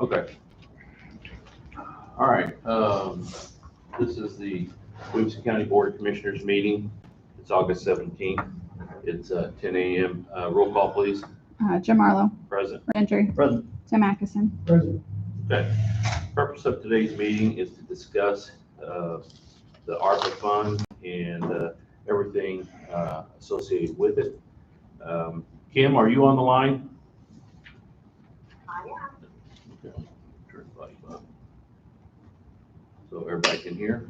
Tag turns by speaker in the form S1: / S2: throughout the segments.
S1: Okay. All right. This is the Williamson County Board of Commissioners meeting. It's August 17th. It's 10 a.m. Roll call, please.
S2: Jim Marlowe.
S1: Present.
S2: Gentry.
S1: Present.
S2: Tim Atkinson.
S3: President.
S1: Okay. Purpose of today's meeting is to discuss the ARPA fund and everything associated with it. Kim, are you on the line?
S4: I am.
S1: Okay. Turn the volume up so everybody can hear.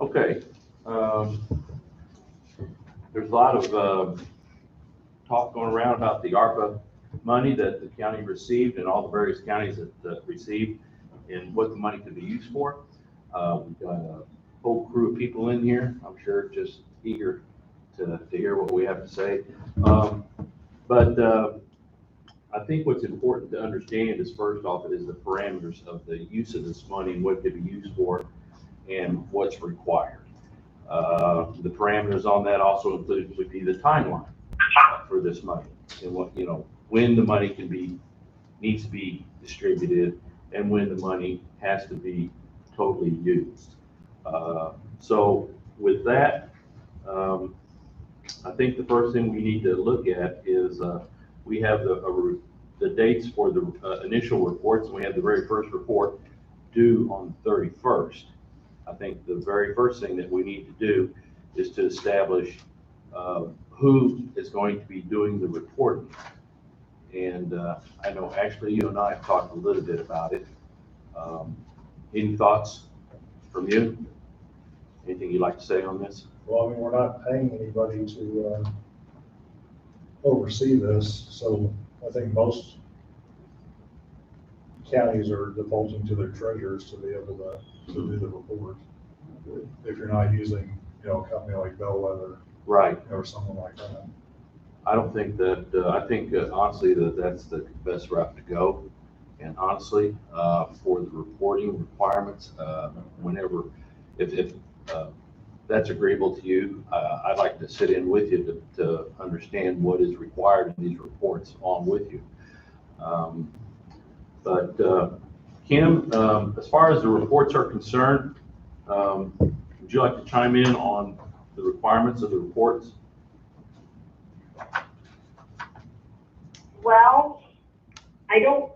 S1: Okay. There's a lot of talk going around about the ARPA money that the county received and all the various counties that received and what the money could be used for. We've got a whole crew of people in here, I'm sure, just eager to hear what we have to say. But I think what's important to understand is, first off, is the parameters of the use of this money and what it could be used for and what's required. The parameters on that also include would be the timeline for this money and what, when the money needs to be distributed and when the money has to be totally used. So with that, I think the first thing we need to look at is we have the dates for the initial reports, and we have the very first report due on the 31st. I think the very first thing that we need to do is to establish who is going to be doing the reporting. And I know actually you and I have talked a little bit about it. Any thoughts from you? Anything you'd like to say on this?
S3: Well, I mean, we're not paying anybody to oversee this, so I think most counties are defaulting to their treasurers to be able to do the report. If you're not using, a company like Bellwether,
S1: Right.
S3: or someone like that.
S1: I don't think that, I think honestly that's the best route to go. And honestly, for the reporting requirements, whenever, if that's agreeable to you, I'd like to sit in with you to understand what is required in these reports along with you. But Kim, as far as the reports are concerned, would you like to chime in on the requirements of the reports?
S4: Well, I don't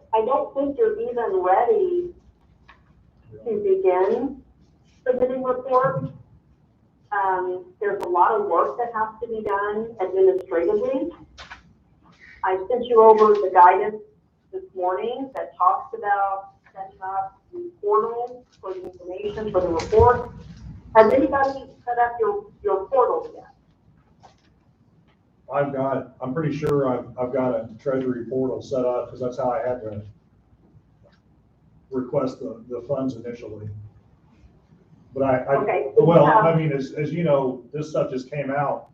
S4: think you're even ready to begin submitting reports. There's a lot of work that has to be done administratively. I sent you over the guidance this morning that talks about setting up the portal for the information for the report. Has anybody set up your portal yet?
S3: I'm pretty sure I've got a treasury portal set up because that's how I had to request the funds initially. But I mean, as you know, this stuff just came out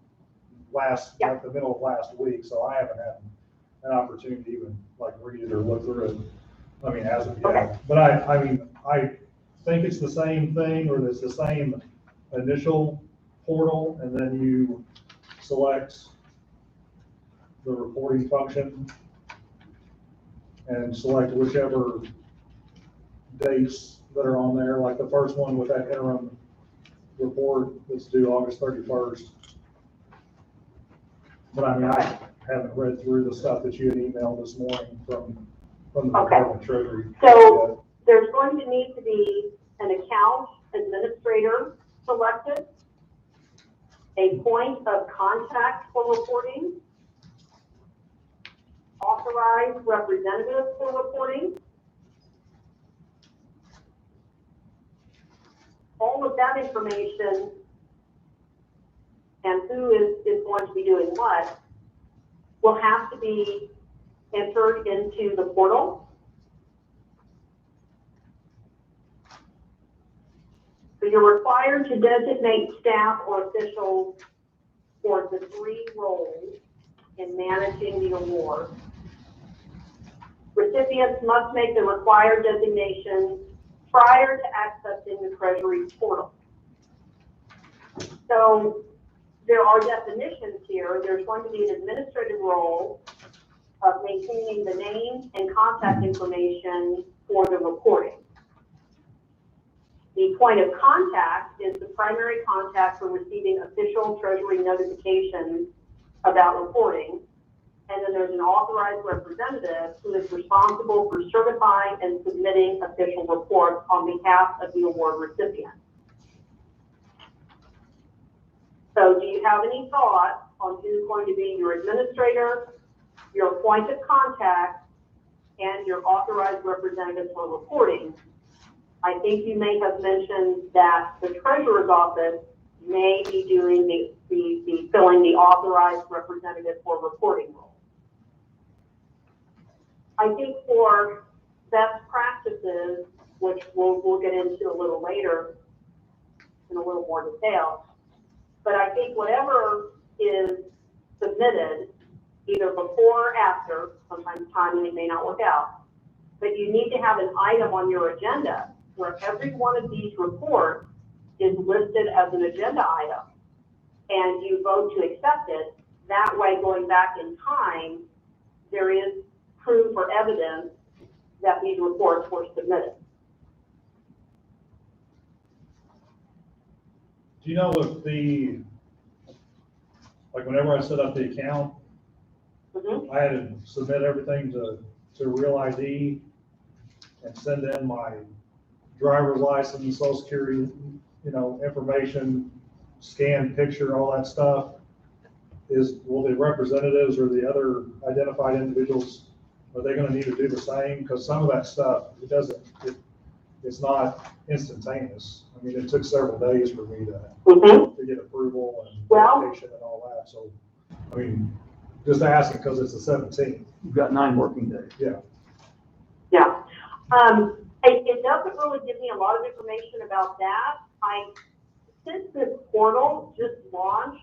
S3: like the middle of last week, so I haven't had an opportunity to even read it or look through it. I mean, as of yet.
S4: Okay.
S3: But I think it's the same thing, or it's the same initial portal, and then you select the reporting function and select whichever dates that are on there, like the first one with that interim report that's due August 31st. But I mean, I haven't read through the stuff that you had emailed this morning from the Department of Treasury.
S4: So there's going to need to be an account administrator selected, a point of contact for reporting, authorized representative for reporting. All of that information and who is going to be doing what will have to be entered into the portal. So you're required to designate staff or officials for the 3 roles in managing the award. Recipients must make the required designations prior to accessing the Treasury portal. So there are definitions here. There's going to be an administrative role of maintaining the name and contact information for the reporting. The point of contact is the primary contact for receiving official Treasury notifications about reporting. And then there's an authorized representative who is responsible for certifying and submitting official reports on behalf of the award recipient. So do you have any thoughts on who's going to be your administrator, your point of contact, and your authorized representative for reporting? I think you may have mentioned that the treasurer's office may be doing the filling the authorized representative for reporting role. I think for best practices, which we'll get into a little later in a little more detail, but I think whatever is submitted, either before or after, sometimes timing may not work out, but you need to have an item on your agenda where every one of these reports is listed as an agenda item, and you vote to accept it. That way, going back in time, there is proof or evidence that these reports were submitted.
S3: Do you know if like whenever I set up the account, I had to submit everything to Real ID and send in my driver's license, social security, information, scan picture, all that stuff. Will the representatives or the other identified individuals, are they gonna need to do the same? Because some of that stuff, it's not instantaneous. I mean, it took several days for me to get approval and verification and all that. So, I mean, just asking because it's the 17th.
S2: You've got 9 working days.
S3: Yeah.
S4: Yeah. It doesn't really give me a lot of information about that. Since this portal just launched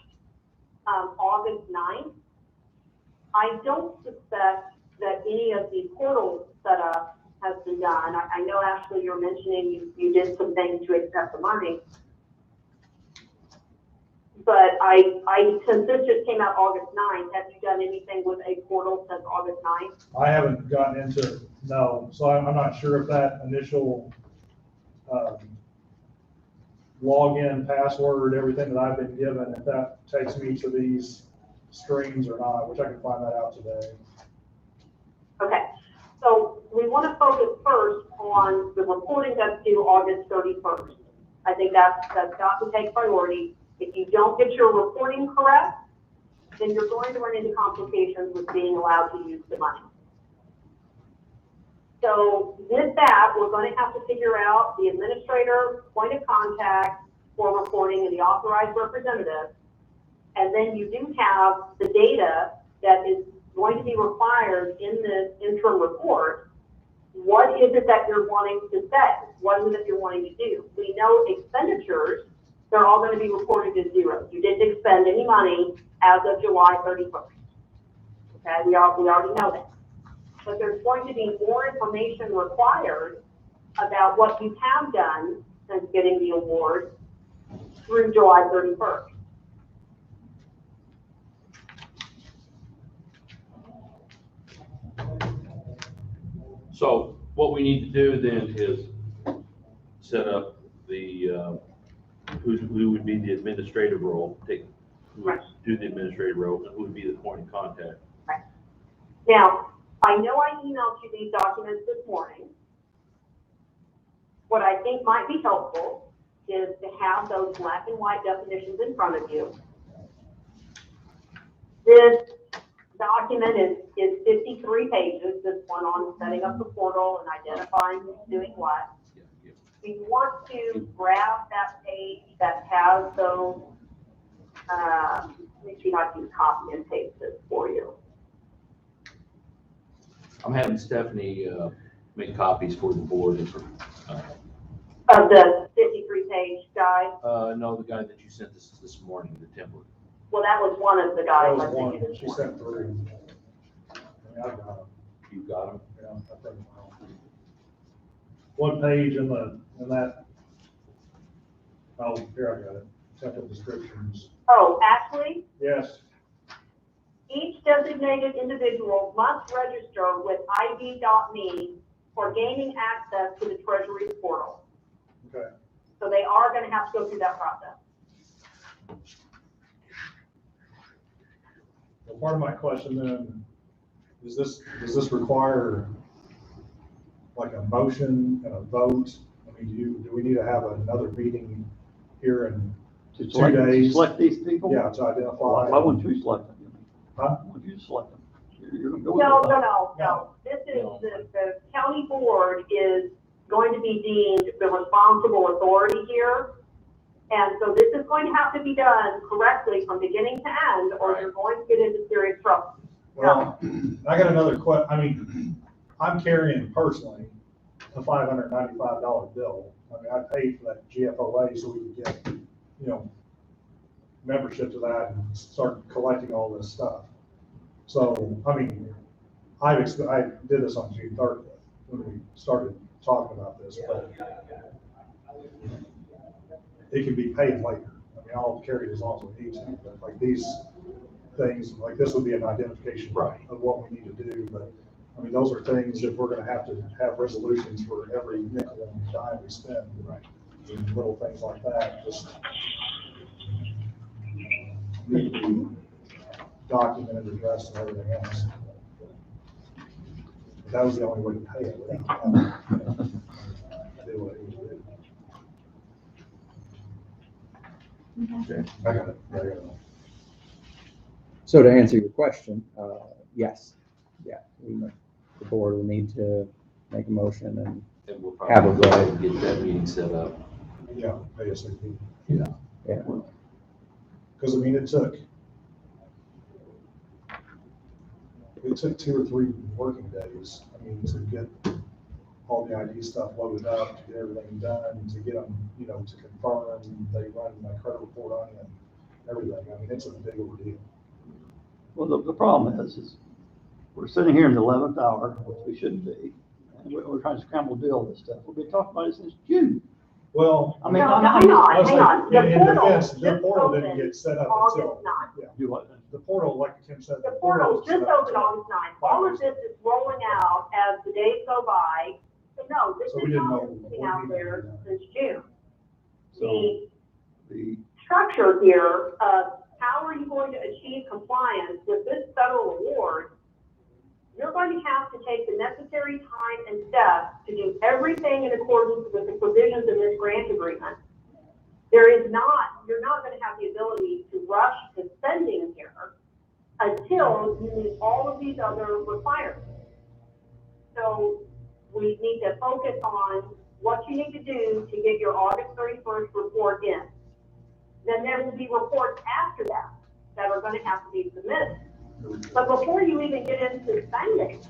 S4: August 9th, I don't suspect that any of the portal setup has been done. I know, Ashley, you're mentioning you did some things to accept the money. But since this just came out August 9th, have you done anything with a portal since August 9th?
S3: I haven't gotten into it, no. So I'm not sure if that initial login, password, everything that I've been given, if that takes me to these screens or not, which I can find that out today.
S4: Okay, so we want to focus first on the reporting that's due August 31st. I think that's got to take priority. If you don't get your reporting correct, then you're going to run into complications with being allowed to use the money. So with that, we're going to have to figure out the administrator, point of contact for reporting, and the authorized representative. And then you do have the data that is going to be required in this interim report. What is it that you're wanting to say? What is it that you're wanting to do? We know expenditures, they're all going to be reported as zero. You didn't expend any money as of July 31st. Okay, we already know that. But there's going to be more information required about what you have done since getting the award through July 31st.
S1: So what we need to do then is set up the, who would be the administrative role, do the administrative role, and who would be the point of contact.
S4: Right. Now, I know I emailed you these documents this morning. What I think might be helpful is to have those black and white definitions in front of you. This document is 53 pages, this one on setting up the portal and identifying who's doing what. If you want to grab that page that has those, let me see how I can copy and paste this for you.
S1: I'm having Stephanie make copies for the board.
S4: Of the 53-page guide?
S1: No, the guy that you sent this morning, the template.
S4: Well, that was one of the
S3: That
S4: guides.
S3: was
S4: I
S3: one,
S4: think it is
S3: she
S4: one.
S3: sent 3. I mean, I've got them.
S1: You got him?
S3: Yeah, I think one page in that. Oh, here I got it. Template descriptions.
S4: Oh, actually,
S3: Yes.
S4: Each designated individual must register with ID.me for gaining access to the Treasury portal.
S3: Okay.
S4: So they are going to have to go through that process.
S3: Well, part of my question then, does this require like a motion and a vote? I mean, do we need to have another meeting here in
S2: To
S3: 2
S2: select, to
S3: days?
S2: select these people?
S3: Yeah, to identify.
S2: Why wouldn't you select them?
S3: Huh?
S2: Why wouldn't you select them? You're gonna go with
S4: No,
S2: them.
S4: no, no, no. This is, the county board is going to be deemed the responsible authority here. And so this is going to have to be done correctly from beginning to end, or you're going to get into serious trouble.
S3: Well, I got another I mean, I'm carrying personally a $595 bill. I mean, I paid for that GFOA so we could get, you know, membership to that and start collecting all this stuff. So, I mean, I did this on June 30th when we started talking about this, but it can be paid later. I mean, I'll carry it as long as we need to, but like these things, like this would be an identification of what we need to do, but I mean, those are things that we're gonna have to have resolutions for every nickel and dime we spend. Right. And little things like that, just need to be documented, addressed, and everything else. But that was the only way to pay it. Without having, do what it needs to do.
S1: Okay.
S3: I got it. I got it.
S5: So to answer your question, yes, yeah, the board will need to make a motion and
S1: And we'll
S5: Have a
S1: probably go ahead
S5: vote.
S1: and get that meeting set up.
S3: Yeah, ASAP.
S1: Yeah.
S5: yeah,
S3: Because I mean, it took 2 or 3 working days. I mean, to get all the ID stuff loaded up, to get everything done, to get them, you know, to confirm they run my credit report on it and everything. I mean, it's a big ordeal.
S2: Well, the problem is we're sitting here in the 11th hour, which we shouldn't be. And we're trying to scramble to deal with this stuff. We've been talking about it since June.
S3: Well,
S2: I mean,
S4: No,
S2: I'm
S4: hang on,
S3: let's
S4: hang
S3: say,
S4: on. The
S3: in
S4: portal
S3: defense, the
S4: just
S3: portal didn't
S4: opened
S3: get set up
S4: August
S3: until,
S4: 9th.
S2: do what?
S3: the portal, like Tim said.
S4: The portal
S3: was
S4: just
S3: set up
S4: opened
S3: until-
S4: August 9th. All of this is rolling out as the days go by. So no, this
S3: So we
S4: is
S3: didn't
S4: not
S3: know
S4: been sitting
S3: what
S4: out
S3: we
S4: there
S3: needed.
S4: since June.
S2: So
S4: The
S2: the,
S4: structure here of how are you going to achieve compliance with this federal award, you're going to have to take the necessary time and steps to do everything in accordance with the provisions in this grant agreement. You're not going to have the ability to rush the spending here until you meet all of these other requirements. So we need to focus on what you need to do to get your August 31st report in. Then there will be reports after that that are going to have to be submitted. But before you even get into spending,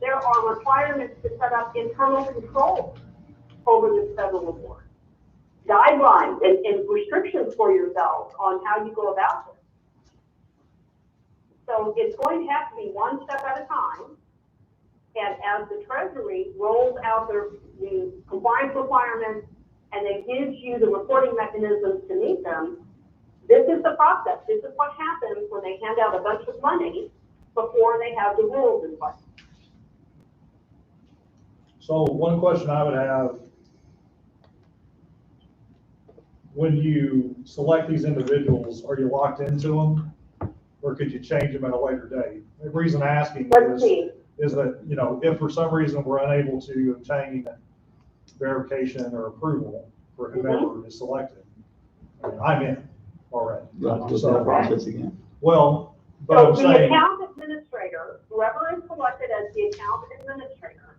S4: there are requirements to set up internal controls over this federal award. Guidelines and restrictions for yourself on how you go about this. So it's going to have to be one step at a time. And as the Treasury rolls out the compliance requirements and then gives you the reporting mechanisms to meet them, this is the process. This is what happens when they hand out a bunch of money before they have the rules in place.
S3: So one question I would have, when you select these individuals, are you locked into them? Or could you change them at a later date? The reason asking
S4: Let's see.
S3: is that, you know, if for some reason we're unable to obtain verification or approval for whomever is selected, I mean, I'm in already.
S2: you have to go through
S3: So,
S2: that process again.
S3: well, but
S4: So
S3: I'm
S4: the
S3: saying,
S4: account administrator, whoever is selected as the account administrator,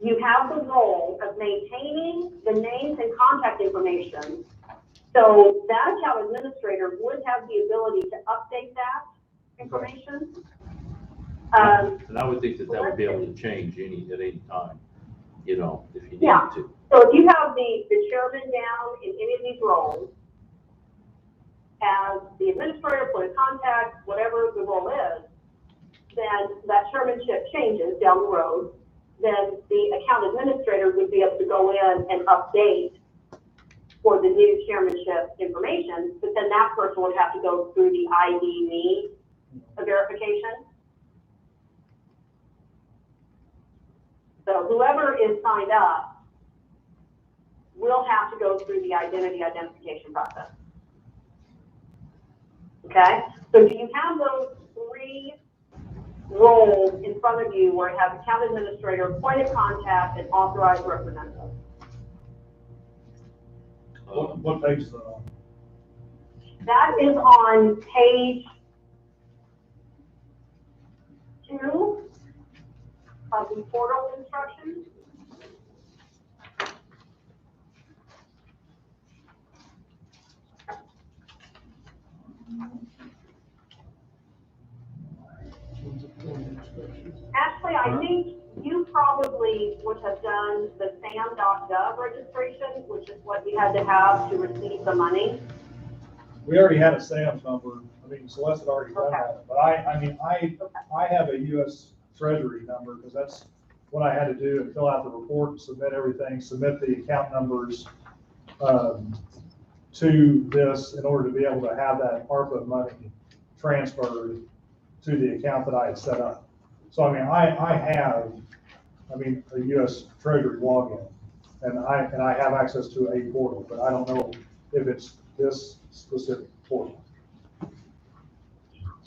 S4: you have the role of maintaining the names and contact information. So that account administrator would have the ability to update that information.
S1: And I would think that would be able to change at any time, you know, if you
S4: Yeah.
S1: needed to.
S4: So if you have the chairman down in any of these roles, as the administrator, point of contact, whatever the role is, then that chairmanship changes down the road, then the account administrator would be able to go in and update for the new chairmanship information, but then that person would have to go through the ID.me a verification. So whoever is signed up will have to go through the identification process. Okay, so do you have those three roles in front of you where you have account administrator, point of contact, and authorized representative?
S3: What page is that on?
S4: That is on page 2 of the portal instructions. Actually, I think you probably would have done the SAM.gov registration, which is what you had to have to receive the money.
S3: We already had a SAM's number. I mean, Celeste had already done that. But I have a U.S. Treasury number because that's what I had to do and fill out the report and submit everything, submit the account numbers to this in order to be able to have that ARPA money transferred to the account that I had set up. So, I mean, I have a U.S. Treasury login and I have access to a portal, but I don't know if it's this specific portal.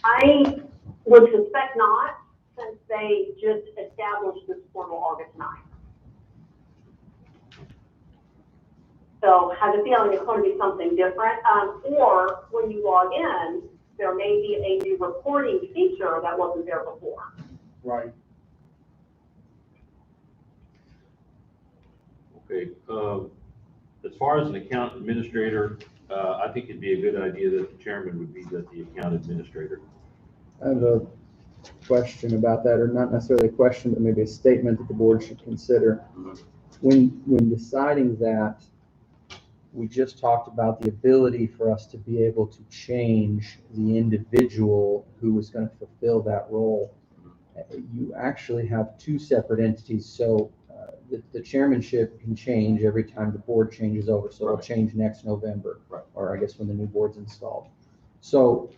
S4: I would suspect not, since they just established this portal August 9th. So I have a feeling it's going to be something different. Or when you log in, there may be a new reporting feature that wasn't there before.
S3: Right.
S1: Okay, as far as an account administrator, I think it'd be a good idea that the chairman would be the account administrator.
S5: I have a question about that, or not necessarily a question, but maybe a statement that the board should consider. When deciding that, we just talked about the ability for us to be able to change the individual who was going to fulfill that role. You actually have two separate entities, so the chairmanship can change every time the board changes over, so it'll change next November, or I guess when the new board's installed. So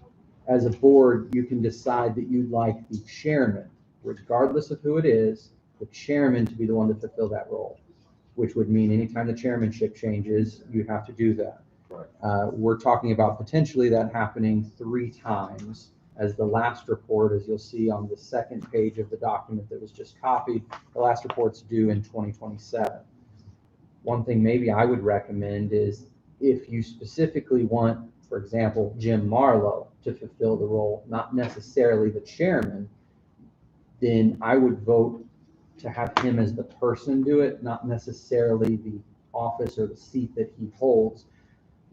S5: as a board, you can decide that you'd like the chairman, regardless of who it is, the chairman to be the one to fulfill that role, which would mean anytime the chairmanship changes, you have to do that. We're talking about potentially that happening 3 times. As the last report, as you'll see on the second page of the document that was just copied, the last report's due in 2027. One thing maybe I would recommend is if you specifically want, for example, Jim Marlowe to fulfill the role, not necessarily the chairman, then I would vote to have him as the person do it, not necessarily the office or the seat that he holds.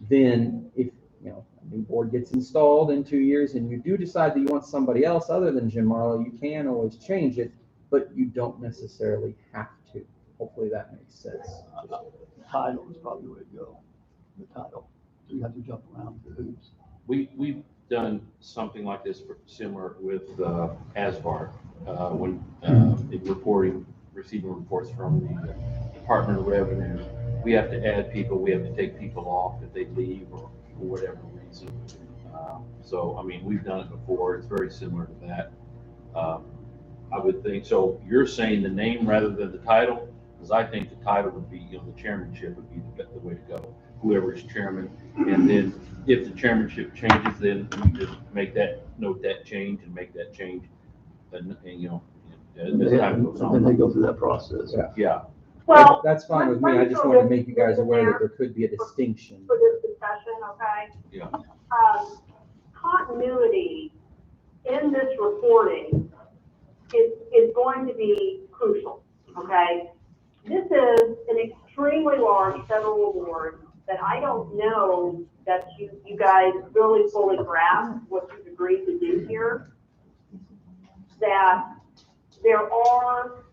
S5: Then if a new board gets installed in 2 years and you do decide that you want somebody else other than Jim Marlowe, you can always change it, but you don't necessarily have to. Hopefully that makes sense.
S2: The title is probably the way to go. The title. So you have to jump around the hoops.
S1: We've done something like this similar with ASVAR when in receiving reports from the Department of Revenue. We have to add people, we have to take people off if they leave or for whatever reason. So, I mean, we've done it before. It's very similar to that. I would think, so you're saying the name rather than the title? Because I think the title would be, the chairmanship would be the way to go. Whoever is chairman, and then if the chairmanship changes, then you just note that change and make that change. And as time goes on.
S2: Then they go through that process.
S1: Yeah.
S4: Well,
S5: that's fine with me. I just wanted to make you guys aware that there could be a distinction.
S4: for this discussion, okay?
S1: Yeah.
S4: Continuity in this reporting is going to be crucial, okay? This is an extremely large federal award that I don't know that you guys really fully grasp what you've agreed to do here. That there are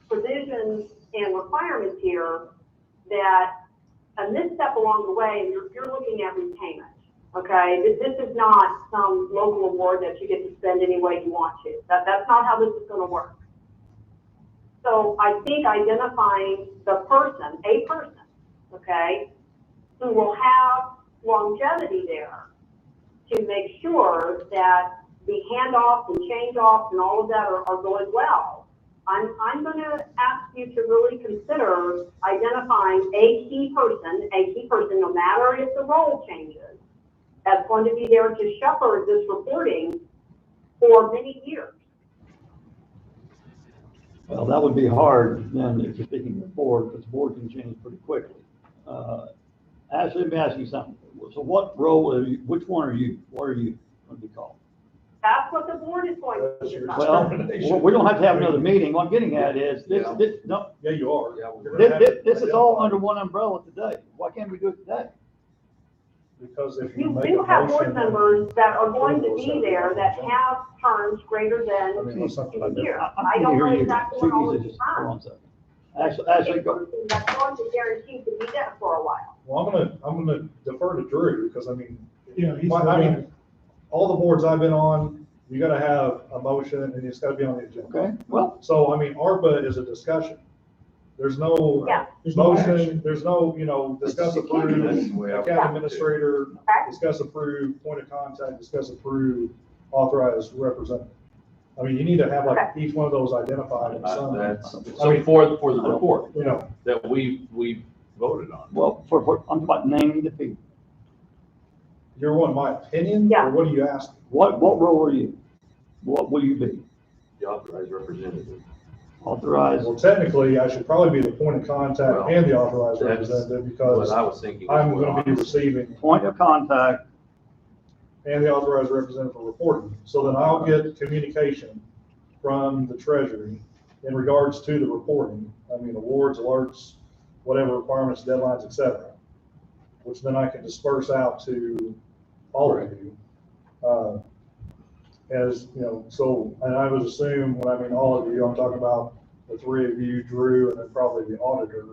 S4: provisions and requirements here that a misstep along the way, you're looking at repayment, okay? This is not some local award that you get to spend any way you want to. That's not how this is going to work. So I think identifying a person, okay, who will have longevity there to make sure that the handoffs and change-offs and all of that are going well, I'm gonna ask you to really consider identifying a key person, no matter if the role changes, that's going to be there to shepherd this reporting for many years.
S2: Well, that would be hard then if you're speaking to the board, because the board can change pretty quickly. Ashley, let me ask you something. So what role are you, which one are you? What are you going to be called?
S4: That's what the board is going to
S3: That's your
S4: decide.
S2: Well, we don't have to have another meeting. What I'm getting at is, no,
S3: Yeah, you are.
S1: Yeah,
S3: You're gonna have to
S2: this is all
S3: identify-
S2: under one umbrella today. Why can't we do it today?
S3: Because if you
S4: You
S3: make a
S4: do have board
S3: motion.
S4: members that are going to be there that have terms greater
S3: I
S4: than
S3: mean, it's something
S4: 2
S3: like that.
S4: years.
S2: I
S4: I
S2: can
S4: don't
S2: hear
S4: know
S2: you.
S4: exactly
S2: Two
S4: what all
S2: pieces,
S4: of the
S2: just hold on a
S4: terms.
S2: second. Ashley, go.
S4: That's going to guarantee to be there for a while.
S3: Well, I'm gonna defer to Drew, because I mean,
S6: Yeah, he's
S3: I
S6: the
S3: mean, all the boards I've been on, you gotta have a motion and it's gotta be on the agenda.
S2: Okay, well,
S3: So, I mean, ARPA is a discussion. There's no
S4: Yeah.
S6: There's no
S3: motion,
S6: action.
S3: there's no, discuss
S2: You can't do
S3: approve,
S1: That's the way I
S3: county
S1: want it.
S3: administrator,
S4: Okay.
S3: discuss approve, point of contact, discuss approve, authorized representative. I mean, you need to have like each one of those identified in some,
S1: That's,
S3: I
S1: so
S3: mean-
S1: for the report
S3: you know,
S1: that we voted on.
S2: well, I'm about naming the people.
S3: you're wanting my opinion,
S4: Yeah.
S3: or what are you asking?
S2: What role are you? What will you be?
S1: The authorized representative.
S2: Authorized?
S3: Well, technically, I should probably be the point of contact
S1: Well,
S3: and the authorized
S1: that's
S3: representative,
S1: What
S3: because
S1: I was thinking. was
S3: I'm
S1: what
S3: gonna be
S1: honest-
S3: receiving
S2: Point of contact,
S3: and the authorized representative for reporting. So then I'll get communication from the treasury in regards to the reporting. I mean, awards, alerts, whatever requirements, deadlines, et cetera, which then I can disperse out to all of you. As, so, and I would assume, when I mean all of you, I'm talking about the three of you, Drew, and then probably the auditor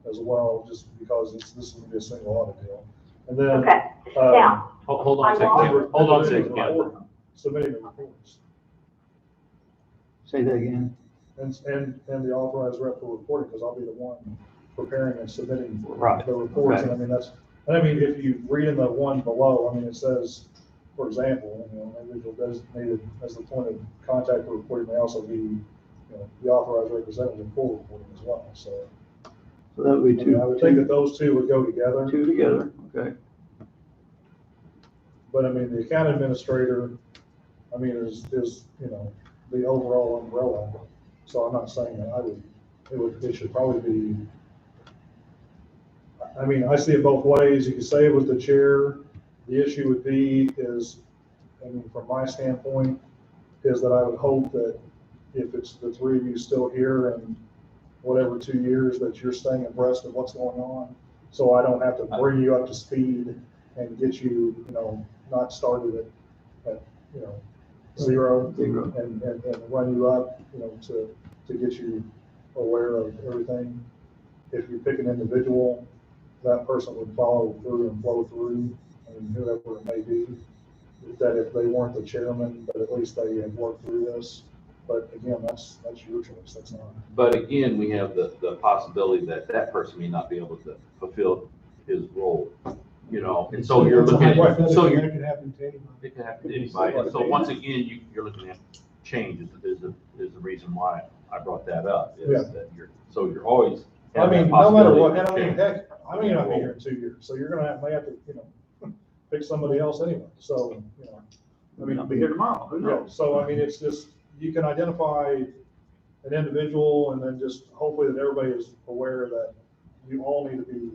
S3: as well, just because this is gonna be a single audit deal. And then,
S4: Okay, now,
S1: Hold on a second, Ken. Hold on a second, Ken.
S3: submitting the reports.
S2: say that again.
S3: And the authorized rep for reporting, because I'll be the one preparing and submitting
S2: Right,
S3: the reports. And I mean, if you read in the one below, I mean, it says, for example, individual designated as the point of contact for reporting may also be, the authorized representative for reporting as well. So
S2: So that would be
S3: I mean, I would think that those two would go together.
S2: two together, okay.
S3: But I mean, the account administrator, I mean, is, the overall umbrella. So I'm not saying that it should probably be, I mean, I see it both ways. You could say it was the chair. The issue would be is, I mean, from my standpoint, is that I would hope that if it's the three of you still here in whatever 2 years, that you're staying abreast of what's going on. So I don't have to bring you up to speed and get you, not started at zero and run you up, to get you aware of everything. If you pick an individual, that person would follow through and flow through, I mean, whoever it may be, that if they weren't the chairman, but at least they had worked through this. But again, that's your choice, that's not.
S1: But again, we have the possibility that that person may not be able to fulfill his role, and so you're looking at, so
S6: That
S1: you're,
S6: could happen to anybody.
S1: it can happen to anybody. And so once again, you're looking at change is the reason why I brought that up,
S3: Yeah.
S1: is that you're always.
S3: I
S1: have that
S3: mean, no matter
S1: possibility
S3: what,
S1: of
S3: and I mean,
S1: change.
S3: heck, I may not be here in 2 years, so you're gonna may have to, pick somebody else anyway, so,
S2: I mean, I'll be here tomorrow, who
S3: Yeah,
S2: knows?
S3: so I mean, it's just, you can identify an individual and then just hopefully that everybody is aware that you all need to be,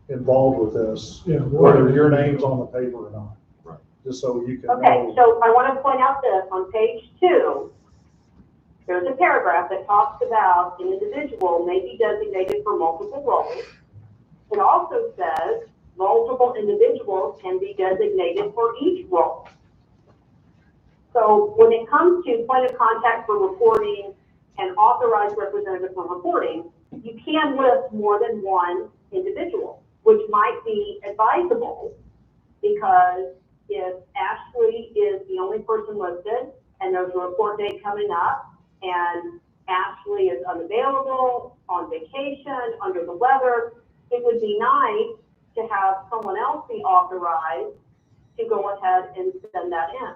S3: involved with this,
S6: Yeah.
S3: whether your name's on the paper or not.
S1: Right.
S3: Just so you can
S4: okay,
S3: know.
S4: so I want to point out this, on page 2, there's a paragraph that talks about an individual may be designated for multiple roles. It also says multiple individuals can be designated for each role. So when it comes to point of contact for reporting and authorized representative for reporting, you can list more than one individual, which might be advisable, because if Ashley is the only person listed and there's a report date coming up and Ashley is unavailable, on vacation, under the weather, it would be nice to have someone else be authorized to go ahead and send that in.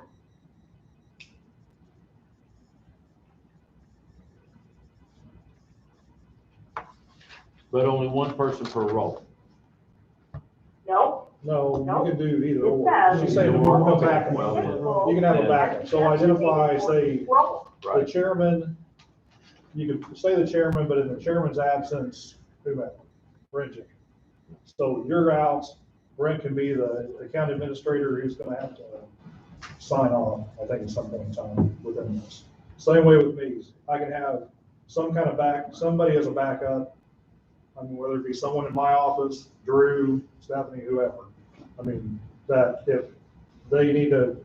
S1: But only one person per role.
S4: No,
S3: No,
S4: No.
S3: you can do either
S4: It
S3: or.
S4: says-
S3: She's saying we'll come back,
S1: Well,
S3: you can have a backup. So identify, say,
S4: Role.
S3: the
S1: Right.
S3: chairman, you could say the chairman, but in the chairman's absence, whomever, Brent. So you're out, Brent can be the county administrator who's gonna have to sign on, I think at some point in time within this. Same way with me, I can have some kind of somebody as a backup. I mean, whether it be someone in my office, Drew, Stephanie, whoever. I mean, that if they need to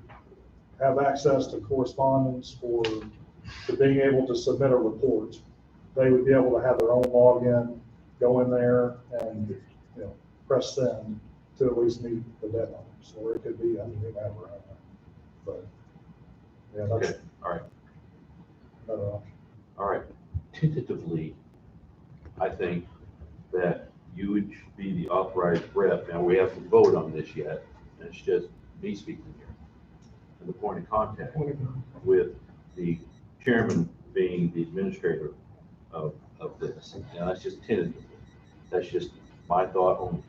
S3: have access to correspondence or to being able to submit a report, they would be able to have their own login, go in there and, you know, press send to at least meet the deadlines, or it could be under whomever, I don't know. But, yeah, that's
S1: Okay, all right,
S3: another option.
S1: all right. Tentatively, I think that you would be the authorized rep. Now, we haven't voted on this yet. It's just me speaking here. And the point of contact with the chairman being the administrator of this. Now, that's just tentatively. That's just my thought only.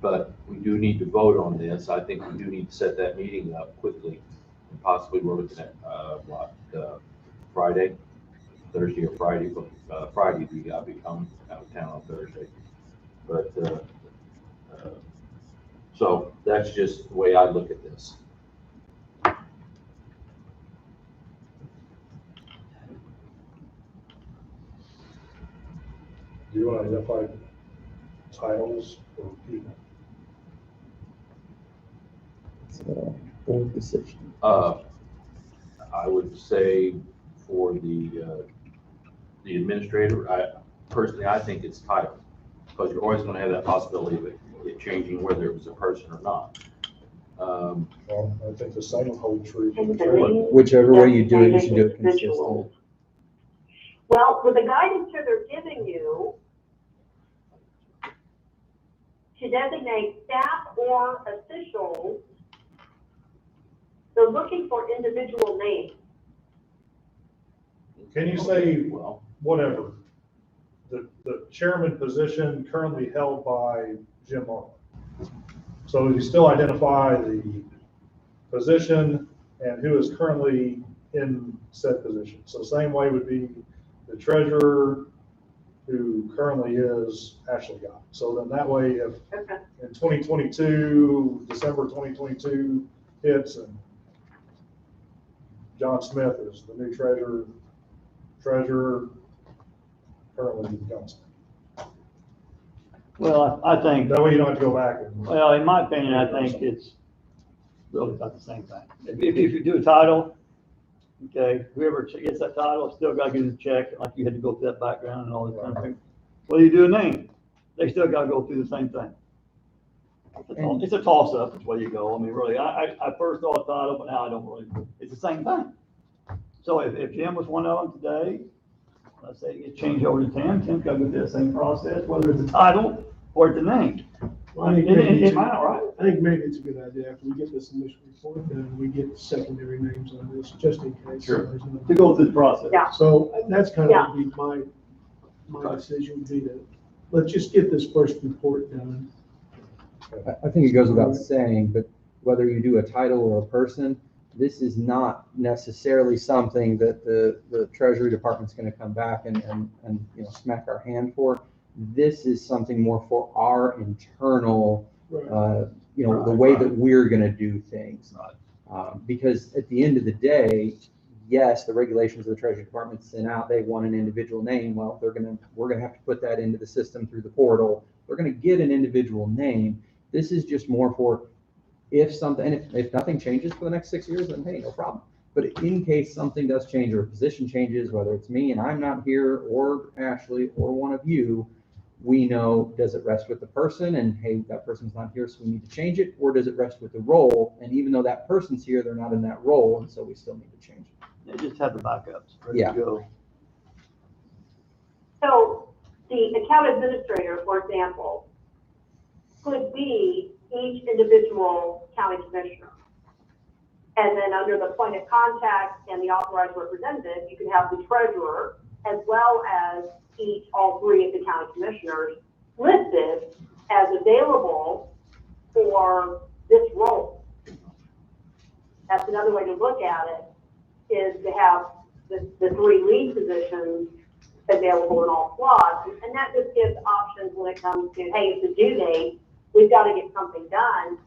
S1: But we do need to vote on this. I think we do need to set that meeting up quickly. And possibly we're looking at, Friday, Thursday or Friday, but, Friday, I'll be coming out of town on Thursday. But, so that's just the way I look at this.
S3: Do you want to identify titles or people?
S5: It's a board decision.
S1: I would say for the administrator, I think it's title, because you're always gonna have that possibility of it changing whether it was a person or not.
S3: Well, I think the same will hold true for the
S4: It's a
S3: chairman.
S4: name,
S5: Whichever way you do it, you should do it
S4: individual.
S5: consistent.
S4: Well, with the guidance that they're giving you, to designate staff or officials, they're looking for individual names.
S3: Can you say
S1: Well,
S3: whatever, the chairman position currently held by Jim Martin? So you still identify the position and who is currently in said position. So same way would be the treasurer, who currently is Ashley Gott. So then that way, if
S4: Okay.
S3: in 2022, December 2022 hits and John Smith is the new treasurer currently John Smith.
S2: Well, I think,
S3: That way you don't have to go back and.
S2: well, in my opinion, I think it's really about the same thing. If you do a title, okay, whoever gets that title, still gotta get a check, like you had to go through that background and all that kind of thing. Well, you do a name, they still gotta go through the same thing. It's a toss up, is where you go. I mean, really, I first thought title, but now I don't really, it's the same thing. So if Jim was one of them today, let's say it changed over to Tim gotta go through the same process, whether it's a title or it's a name.
S6: Well, I think maybe
S2: It
S6: it's
S2: might, right?
S6: I think maybe it's a good idea after we get this initial report, then we get secondary names on this, just in case.
S1: Sure.
S6: there's no-
S2: To go through the process.
S4: Yeah.
S6: So that's kind
S4: Yeah.
S6: of would be my decision would be to, let's just get this first report done.
S5: I think it goes without saying, but whether you do a title or a person, this is not necessarily something that the Treasury Department's gonna come back and, you know, smack our hand for. This is something more for our internal, you know, the way that we're gonna do things. Because at the end of the day, yes, the regulations of the Treasury Department sent out, they want an individual name. Well, we're gonna have to put that into the system through the portal. We're gonna get an individual name. This is just more for if something, and if nothing changes for the next 6 years, then hey, no problem. But in case something does change or a position changes, whether it's me and I'm not here, or Ashley, or one of you, we know, does it rest with the person and hey, that person's not here, so we need to change it, or does it rest with the role? And even though that person's here, they're not in that role, and so we still need to change it.
S2: Yeah, just have the backups ready
S5: Yeah.
S2: to go.
S4: So the account administrator, for example, could be each individual county commissioner. And then under the point of contact and the authorized representative, you could have the treasurer as well as all three of the county commissioners listed as available for this role. That's another way to look at it, is to have the three lead positions available in all slots. And that just gives options when it comes to, hey, it's a due date, we've got to get something done.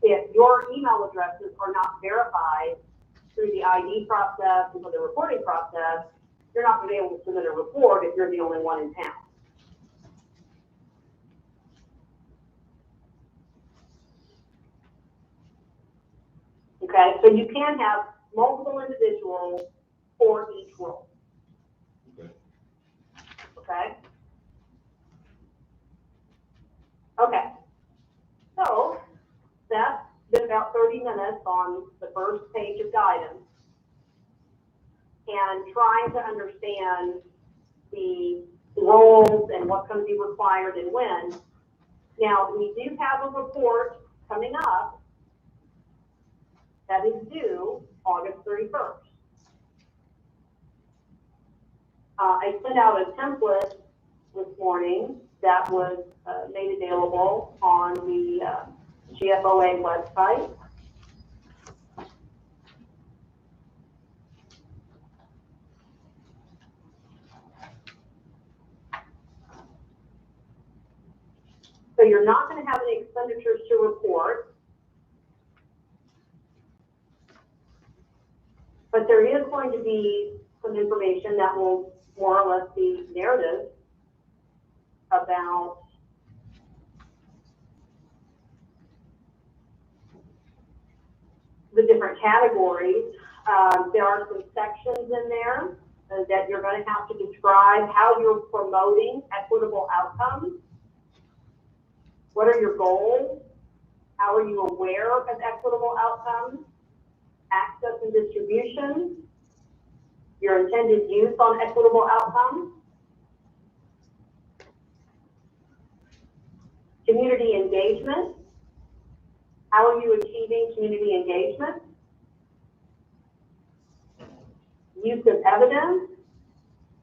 S4: If your email addresses are not verified through the ID process and for the reporting process, you're not going to be able to submit a report if you're the only one in town. Okay, so you can have multiple individuals for each role. Okay? Okay. So that's been about 30 minutes on the first page of guidance and trying to understand the roles and what's going to be required and when. Now, we do have a report coming up that is due August 31st. I sent out a template this morning that was made available on the GFOA website. So you're not going to have any expenditures to report, but there is going to be some information that will more or less be narrative about the different categories. There are some sections in there that you're going to have to describe how you're promoting equitable outcomes. What are your goals? How are you aware of equitable outcomes? Access and distribution, your intended use on equitable outcomes, community engagement, how are you achieving community engagement, use of evidence.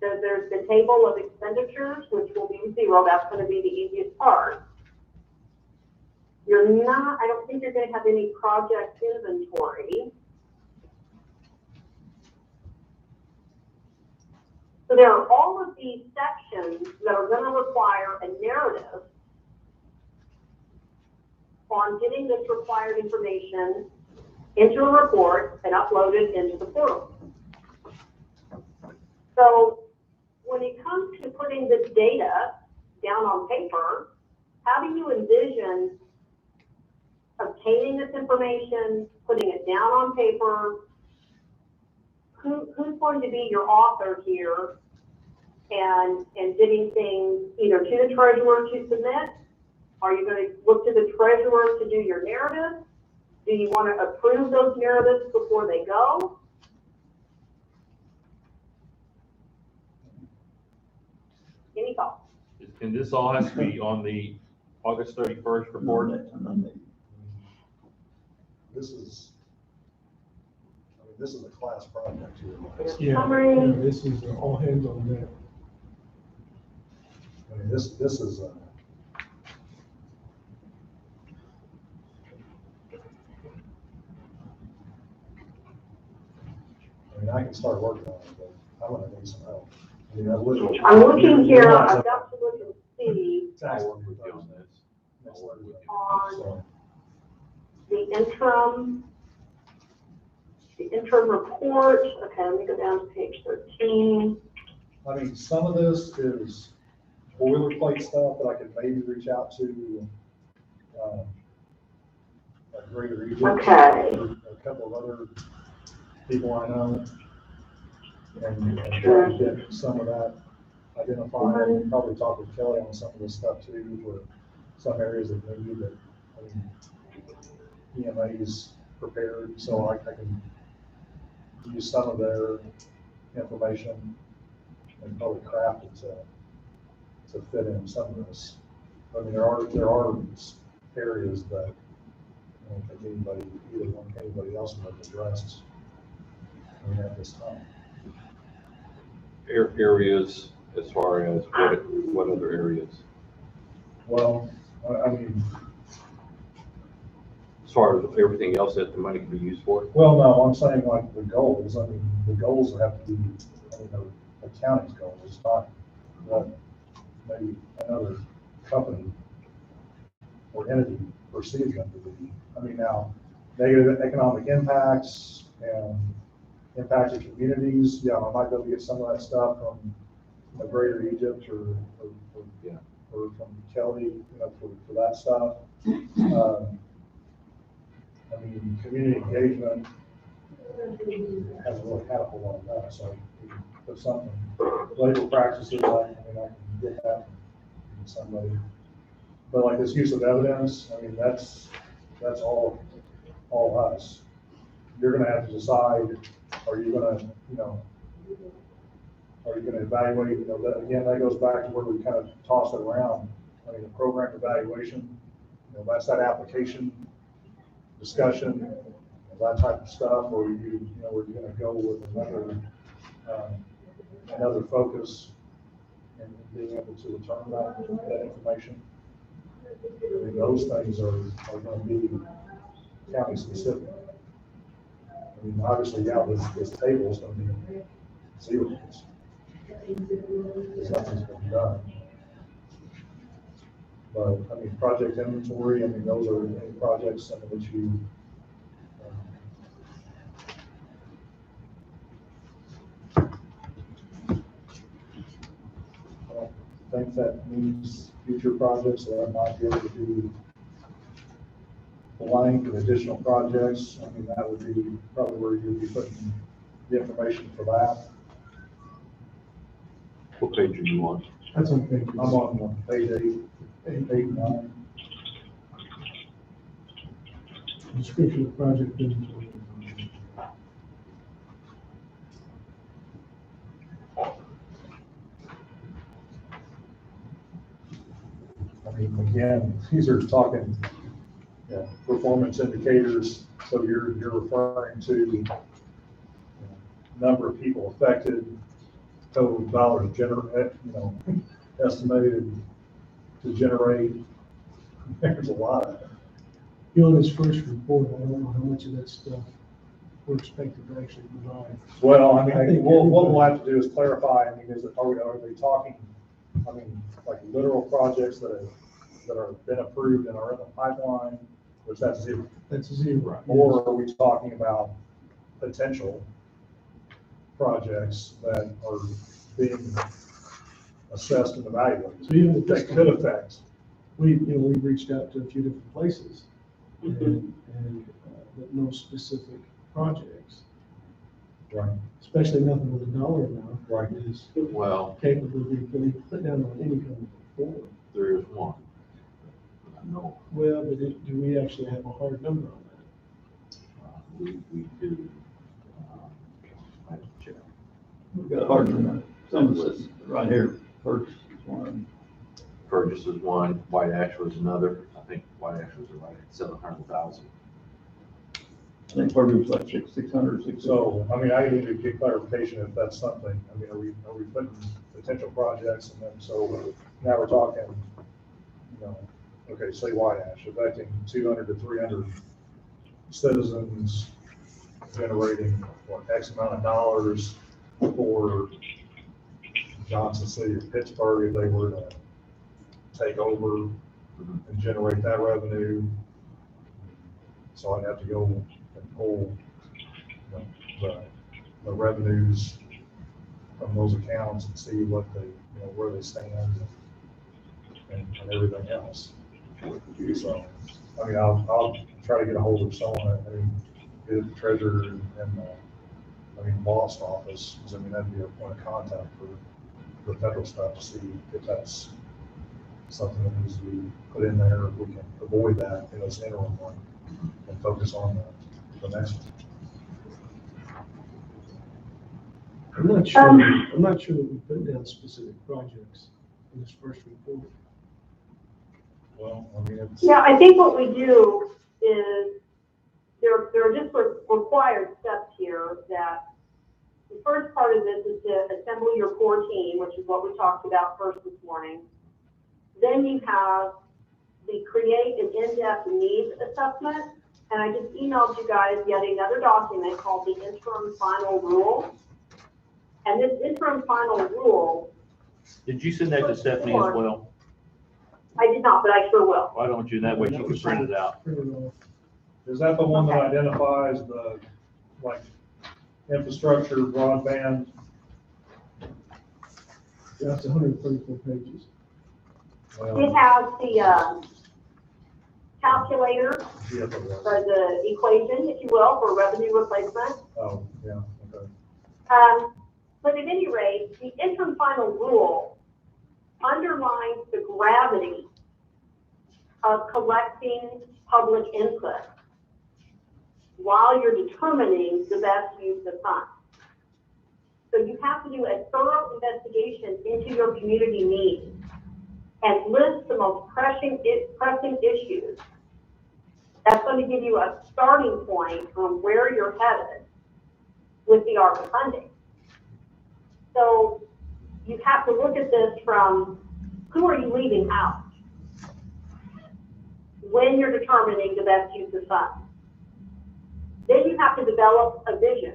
S4: So there's the table of expenditures, which will be zero. That's going to be the easiest part. I don't think you're going to have any project inventory. So there are all of these sections that are going to require a narrative on getting this required information into a report and uploaded into the portal. So when it comes to putting this data down on paper, how do you envision obtaining this information, putting it down on paper? Who's going to be your author here and getting things either to the treasurer to submit? Are you going to look to the treasurer to do your narrative? Do you want to approve those narratives before they go? Any thoughts?
S1: And this all has to be on the August 31st report?
S3: This is a class project here.
S6: Yeah,
S4: Summary.
S6: yeah, this is all hands on deck.
S3: I mean, this is I mean, I can start working on it, but I'm gonna need some help. I mean,
S4: I'm looking here, I've got to look and see
S1: I'll work with you on this. I'll work with you.
S4: on the interim report. Okay, let me go down to page 13.
S3: I mean, some of this is boilerplate stuff that I could maybe reach out to, like Greater Egypt.
S4: Okay.
S3: A couple of other people I know. And try to get some of that identified, and probably talk with Kelly on some of this stuff too, for some areas that maybe that, I mean, EMA is prepared, so I can use some of their information and probably craft it to fit in some of this. I mean, there are areas that I don't think anybody else would have addressed, I mean, at this time.
S1: Areas as far as what other areas?
S3: Well, I mean,
S1: As far as everything else that the money can be used for?
S3: well, no, I'm saying like the goals, I mean, the goals have to be, I mean, the county's goals, not what maybe another company or entity perceives them to be. I mean, now, negative economic impacts and impact to communities, yeah, I might be able to get some of that stuff from Greater Egypt
S1: Yeah.
S3: or from Kelly, you know, for that stuff. I mean, community engagement hasn't really had a whole lot of that, so we can put something, labor practices, I can get that from somebody. But like this use of evidence, I mean, that's all us. You're gonna have to decide, are you gonna, you know, are you gonna evaluate, you know, that, again, that goes back to where we kind of toss it around. I mean, the program evaluation, you know, that's that application discussion, that type of stuff, or you know, we're gonna go with another focus in being able to return that information. I mean, those things are gonna be county specific. I mean, obviously, yeah, this table is gonna be zeros. Because nothing's been done. But, I mean, project inventory, I mean, those are any projects in which you, I don't think that means future projects, that I might be able to do blank and additional projects. I mean, that would be probably where you'd be putting the information for that.
S1: What page are you on?
S6: That's on page.
S3: I'm on page 8, 9.
S6: Description of project inventory.
S3: I mean, again, these are talking, yeah, performance indicators, so you're referring to, you know, number of people affected, total dollars estimated to generate. There's a lot of it.
S6: You know, in his first report, I don't know how much of that stuff we're expected to actually provide.
S3: Well, I mean, what we'll have to do is clarify, I mean, are they talking, I mean, like literal projects that have been approved and are in the pipeline, which that's zero?
S6: That's zero.
S3: Or are we talking about potential projects that are being assessed and evaluated?
S6: So even if
S3: That could affect.
S6: we've reached out to a few different places and but no specific projects,
S3: Right.
S6: especially nothing with a dollar amount.
S3: Right.
S6: Is
S1: Well,
S6: capable of being put down on any kind of form.
S1: there is one. No,
S6: Well, but do we actually have a hard number on that?
S1: we do. I have to check.
S2: We've got a hard one. Some of this right here, purchase is one.
S1: Purchase is one, White Ash was another. I think White Ash was right at 700,000.
S2: I think purchase was like 600, 600.
S3: So, I mean, I need to get clarification if that's something. I mean, are we putting potential projects, and then, so now we're talking, you know, okay, say White Ash, affecting 200 to 300 citizens, generating, what, X amount of dollars for Johnson City or Pittsburgh if they were to take over and generate that revenue. So I'd have to go and pull, you know, the revenues from those accounts and see what they, you know, where they stand and everything else. So, I mean, I'll try to get a hold of someone, I mean, get the treasurer and boss office, because I mean, that'd be a point of contact for the federal stuff to see if that's something that needs to be put in there, if we can avoid that in this interim one and focus on the next one.
S6: I'm not sure that we put down specific projects in this first report.
S3: Well, I mean, it's.
S4: Yeah, I think what we do is there are just required steps here that the first part of this is to assemble your core team, which is what we talked about first this morning. Then you have the create an in-depth needs assessment. And I just emailed you guys yet another document called the interim final rule. And this interim final rule,
S1: Did you send that to Stephanie as well?
S4: I did not, but I sure will.
S1: Why don't you, that way she can print it out?
S6: Print it off.
S3: Is that the one that identifies the, like, infrastructure, broadband?
S6: That's 134 pages.
S4: It has the calculator,
S3: Yeah, the one.
S4: or the equation, if you will, for revenue replacement.
S3: Oh, yeah, okay.
S4: But at any rate, the interim final rule underlines the gravity of collecting public input while you're determining the best use of funds. So you have to do a thorough investigation into your community needs and list the most pressing issues. That's going to give you a starting point on where you're headed with the ARPA funding. So you have to look at this from who are you leaving out when you're determining the best use of funds. Then you have to develop a vision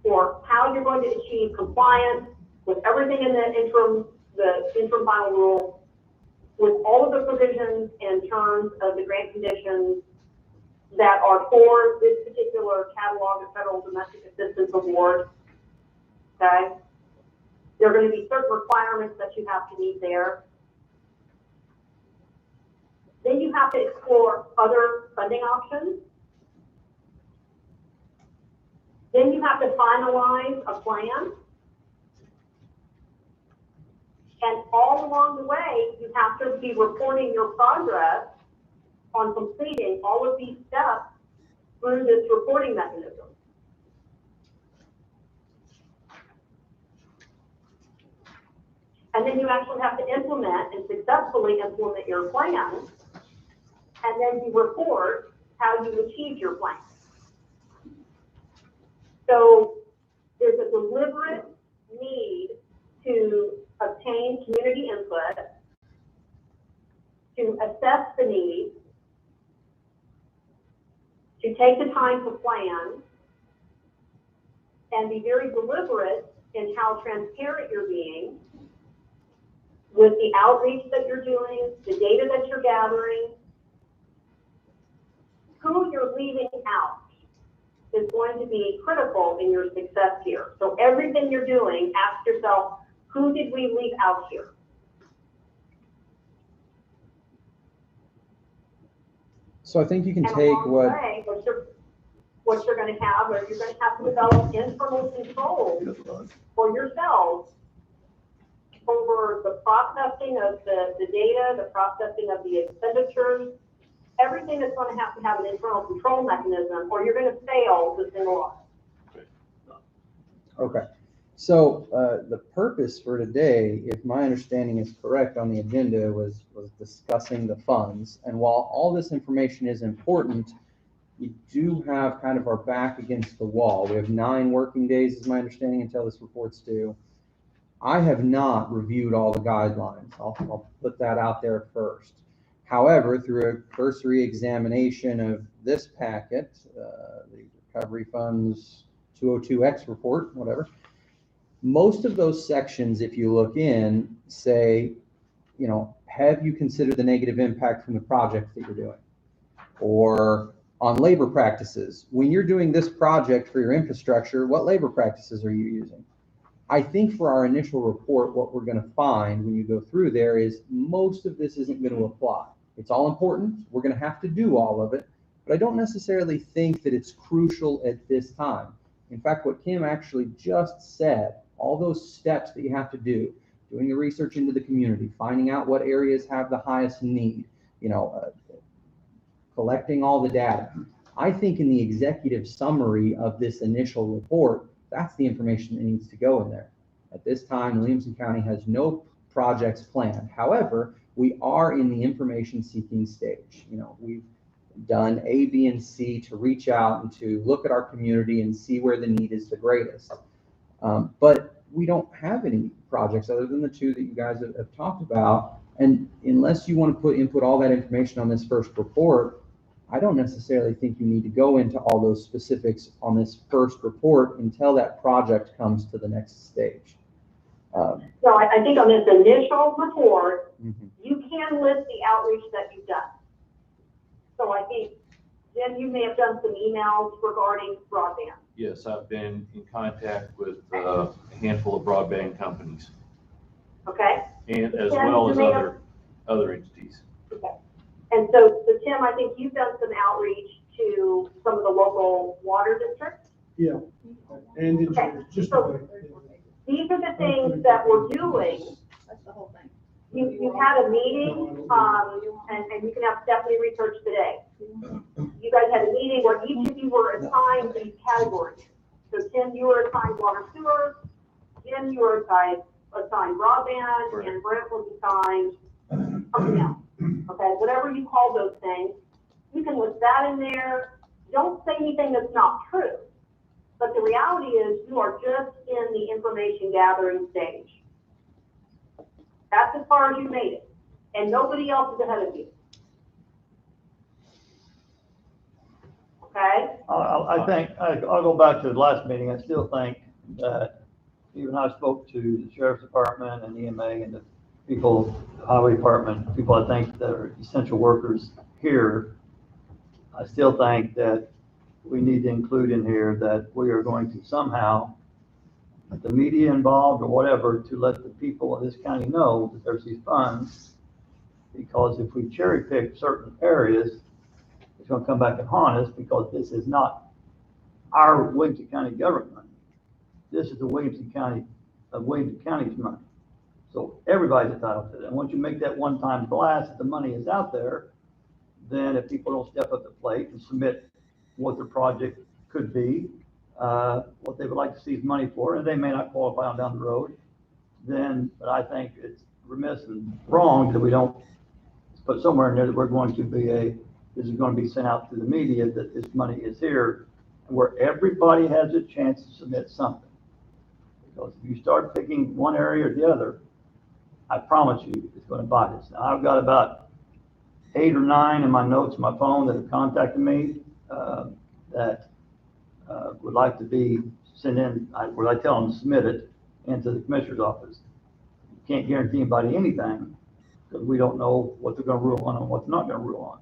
S4: for how you're going to achieve compliance with everything in the interim final rule, with all of the provisions and terms of the grant conditions that are for this particular catalog of federal domestic assistance award. Okay? There are going to be certain requirements that you have to meet there. Then you have to explore other funding options. Then you have to finalize a plan. And all along the way, you have to be reporting your progress on completing all of these steps through this reporting mechanism. And then you actually have to implement and successfully implement your plan. And then you report how you achieved your plan. So there's a deliberate need to obtain community input, to assess the needs, to take the time to plan, and be very deliberate in how transparent you're being with the outreach that you're doing, the data that you're gathering. Who you're leaving out is going to be critical in your success here. So everything you're doing, ask yourself, who did we leave out here?
S5: So I think you can
S4: And
S5: take
S4: along the
S5: what,
S4: way, what you're going to have is you're going to have to develop internal controls for yourselves over the processing of the data, the processing of the expenditures, everything is going to have an internal control mechanism, or you're going to fail the single audit.
S5: okay. So the purpose for today, if my understanding is correct on the agenda, was discussing the funds. And while all this information is important, we do have kind of our back against the wall. We have 9 working days, is my understanding, until this report's due. I have not reviewed all the guidelines. I'll put that out there first. However, through a cursory examination of this packet, the Recovery Funds 202X report, whatever, most of those sections, if you look in, say, you know, have you considered the negative impact from the projects that you're doing? Or on labor practices, when you're doing this project for your infrastructure, what labor practices are you using? I think for our initial report, what we're going to find when you go through there is most of this isn't going to apply. It's all important. We're going to have to do all of it, but I don't necessarily think that it's crucial at this time. In fact, what Kim actually just said, all those steps that you have to do, doing the research into the community, finding out what areas have the highest need, you know, collecting all the data. I think in the executive summary of this initial report, that's the information that needs to go in there. At this time, Williamson County has no projects planned. However, we are in the information seeking stage. You know, done A, B, and C to reach out and to look at our community and see where the need is the greatest. But we don't have any projects other than the two that you guys have talked about. And unless you want to input all that information on this first report, I don't necessarily think you need to go into all those specifics on this first report until that project comes to the next stage.
S4: So I think on this initial report,
S5: Mhm.
S4: you can list the outreach that you've done. So I think, Jim, you may have done some emails regarding broadband.
S1: Yes, I've been in contact with a handful of broadband companies
S4: Okay?
S1: and as
S4: Tim,
S1: well
S4: you
S1: as
S4: may have-
S1: other entities.
S4: Okay. And so Tim, I think you've done some outreach to some of the local water districts.
S6: Yeah. And it's
S4: Okay.
S6: just.
S4: So these are the things that we're doing.
S7: That's the whole thing.
S4: You had a meeting, and you can have Stephanie research today. You guys had a meeting where each of you were assigned these categories. So Tim, you were assigned water sewer, Jim, you were assigned broadband,
S1: Correct.
S4: and Brent was assigned something else. Okay, whatever you call those things, you can list that in there. Don't say anything that's not true. But the reality is you are just in the information gathering stage. That's as far as you made it. And nobody else is ahead of you. Okay?
S2: I think, I'll go back to the last meeting, I still think that even I spoke to the sheriff's department and EMA and the people, the highway department, people I think that are essential workers here. I still think that we need to include in here that we are going to somehow, get the media involved or whatever, to let the people of this county know that there's these funds. Because if we cherry pick certain areas, it's gonna come back and haunt us, because this is not our Williamson County government money. This is the Williamson County's money. So everybody's entitled to it. And once you make that one-time blast, that the money is out there, then if people don't step up to the plate and submit what their project could be, what they would like to see is money for, and they may not qualify on down the road, then, but I think it's remiss and wrong that we don't put somewhere in there that we're going to be this is going to be sent out to the media that this money is here, and where everybody has a chance to submit something. Because if you start picking one area or the other, I promise you, it's going to bite us. Now, I've got about 8 or 9 in my notes on my phone that have contacted me, that would like to be sent in, where I tell them to submit it into the commissioner's office. You can't guarantee anybody anything, because we don't know what they're gonna rule on and what they're not gonna rule on.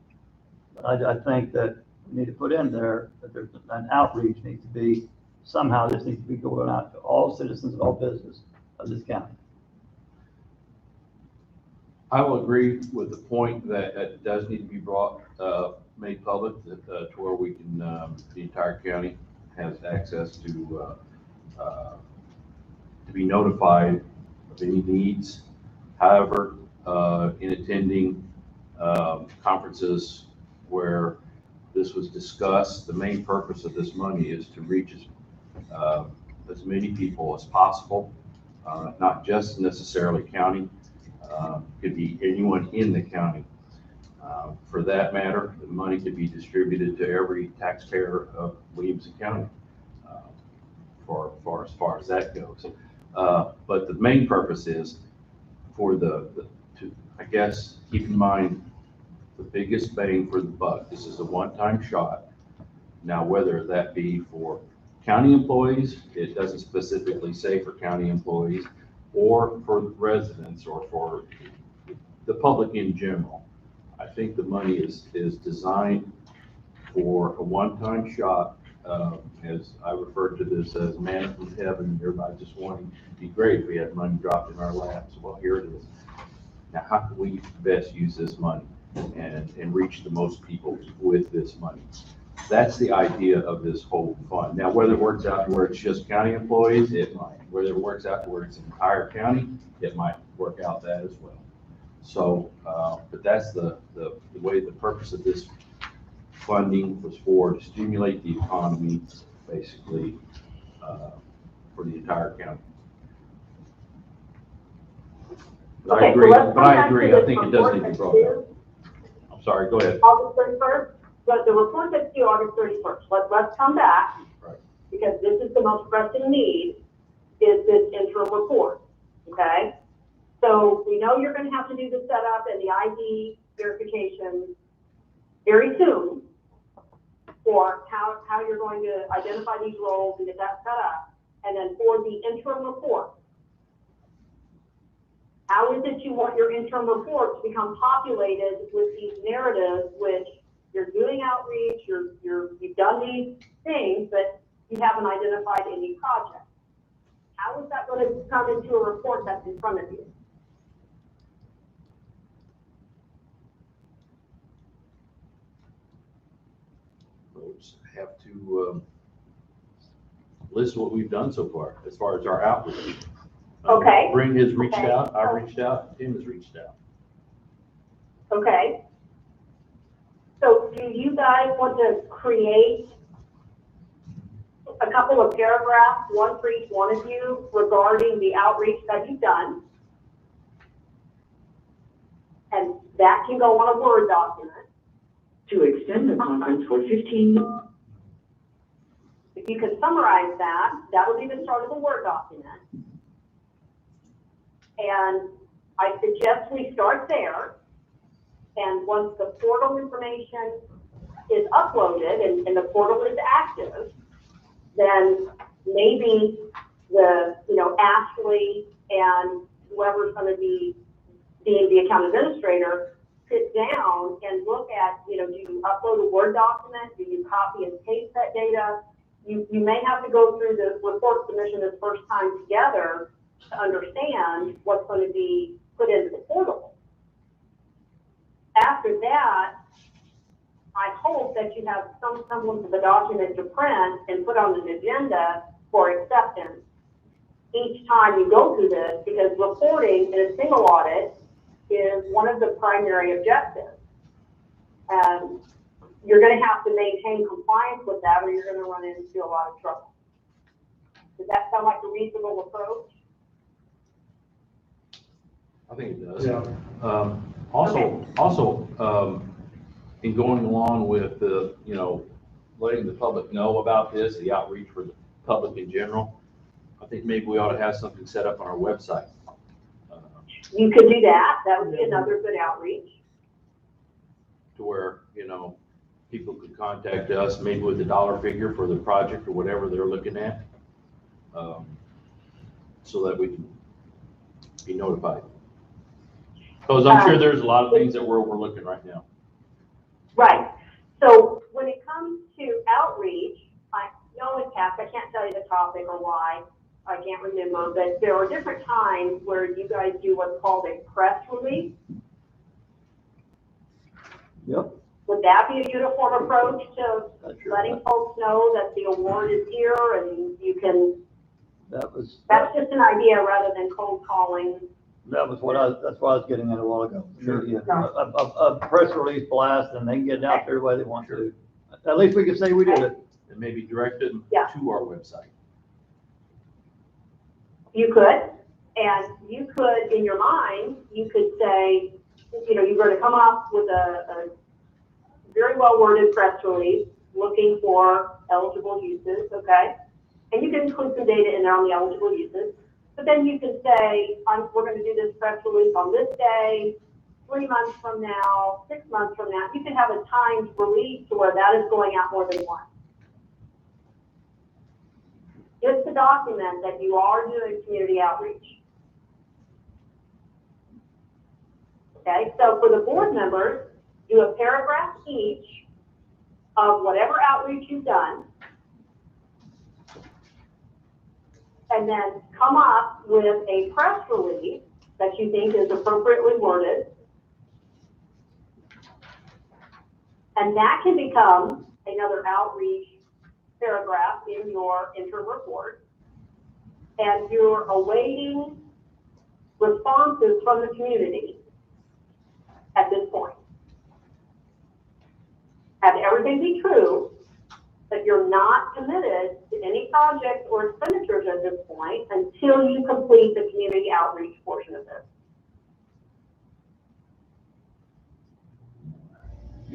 S2: But I think that we need to put in there that there's an outreach needs to be, somehow this needs to be going out to all citizens of all business of this county.
S1: I will agree with the point that it does need to be made public, to where we can, the entire county has access to be notified of any needs. However, in attending conferences where this was discussed, the main purpose of this money is to reach as many people as possible, not just necessarily county. Could be anyone in the county. For that matter, the money could be distributed to every taxpayer of Williamson County, as far as that goes. But the main purpose is for I guess, keep in mind the biggest bang for the buck. This is a one-time shot. Now, whether that be for county employees, it doesn't specifically say for county employees, or for residents, or for the public in general. I think the money is designed for a one-time shot. As I refer to this as manna from heaven, everybody just wanting, it'd be great if we had money dropped in our laps. Well, here it is. Now, how can we best use this money and reach the most people with this money? That's the idea of this whole fund. Now, whether it works out to where it's just county employees, it might. Whether it works out to where it's entire county, it might work out that as well. So, but that's the way, the purpose of this funding was to stimulate the economy, basically, for the entire county. But I
S4: Okay,
S1: agree,
S4: so let's come back to
S1: I
S4: this
S1: think it does
S4: report
S1: need to be
S4: that's
S1: brought
S4: due
S1: up. I'm sorry, go ahead.
S4: August 31st. but the report that's due August 31st, let's come back,
S1: Right.
S4: because this is the most pressing need, is this interim report, okay? So we know you're gonna have to do the setup and the ID verification very soon for how you're going to identify these roles and get that set up. And then for the interim report, how is it you want your interim report to become populated with these narratives, which you're doing outreach, you've done these things, but you haven't identified any projects? How is that going to come into a report that's in front of you?
S1: Folks have to list what we've done so far as our outreach.
S4: Okay.
S1: Brink has reached
S4: Okay.
S1: out, I reached out, Tim has reached out.
S4: Okay. So do you guys want to create a couple of paragraphs, one for each one of you, regarding the outreach that you've done? And that can go on a Word document.
S7: To extend the conference for 15 minutes.
S4: If you can summarize that, that'll be the start of the Word document. And I suggest we start there. And once the portal information is uploaded and the portal is active, then maybe Ashley and whoever's going to be being the account administrator sit down and look at, do you upload a Word document? Do you copy and paste that data? You may have to go through the report submission this first time together to understand what's going to be put into the portal. After that, I hope that you have some semblance of a document to print and put on an agenda for acceptance each time you go through this, because reporting in a single audit is one of the primary objectives. And you're going to have to maintain compliance with that, or you're going to run into a lot of trouble. Does that sound like a reasonable approach?
S1: I think it does.
S3: Yeah.
S1: Also, in going along with the, letting the public know about this, the outreach for the public in general, I think maybe we ought to have something set up on our website.
S4: You could do that. That would be another good outreach.
S1: To where, people could contact us, maybe with a dollar figure for the project or whatever they're looking at, so that we can be notified. Because I'm sure there's a lot of things that we're overlooking right now.
S4: Right. So when it comes to outreach, I know in past, I can't tell you the topic or why, I can't remember, but there are different times where you guys do what's called a press release.
S2: Yep.
S4: Would that be a uniform approach to
S2: Sure.
S4: letting folks know that the award is here and you can, that's just an idea rather than cold calling?
S2: That's what I was getting at a while ago.
S1: Sure.
S2: Yeah. A press release blast, and they can get it out there the way they want to. At least we can say we did it.
S1: And maybe direct them
S4: Yeah.
S1: to our website.
S4: You could, and you could, in your mind, you could say, you're going to come up with a very well worded press release looking for eligible uses, okay? And you can include some data in there on the eligible uses. But then you can say, we're going to do this press release on this day, 3 months from now, 6 months from now. You can have a timed release to where that is going out more than once. Just to document that you are doing community outreach. Okay, so for the board members, do a paragraph each of whatever outreach you've done, and then come up with a press release that you think is appropriately worded. And that can become another outreach paragraph in your interim report. And you're awaiting responses from the community at this point. Have everything be true, but you're not committed to any projects or expenditures at this point until you complete the community outreach portion of this.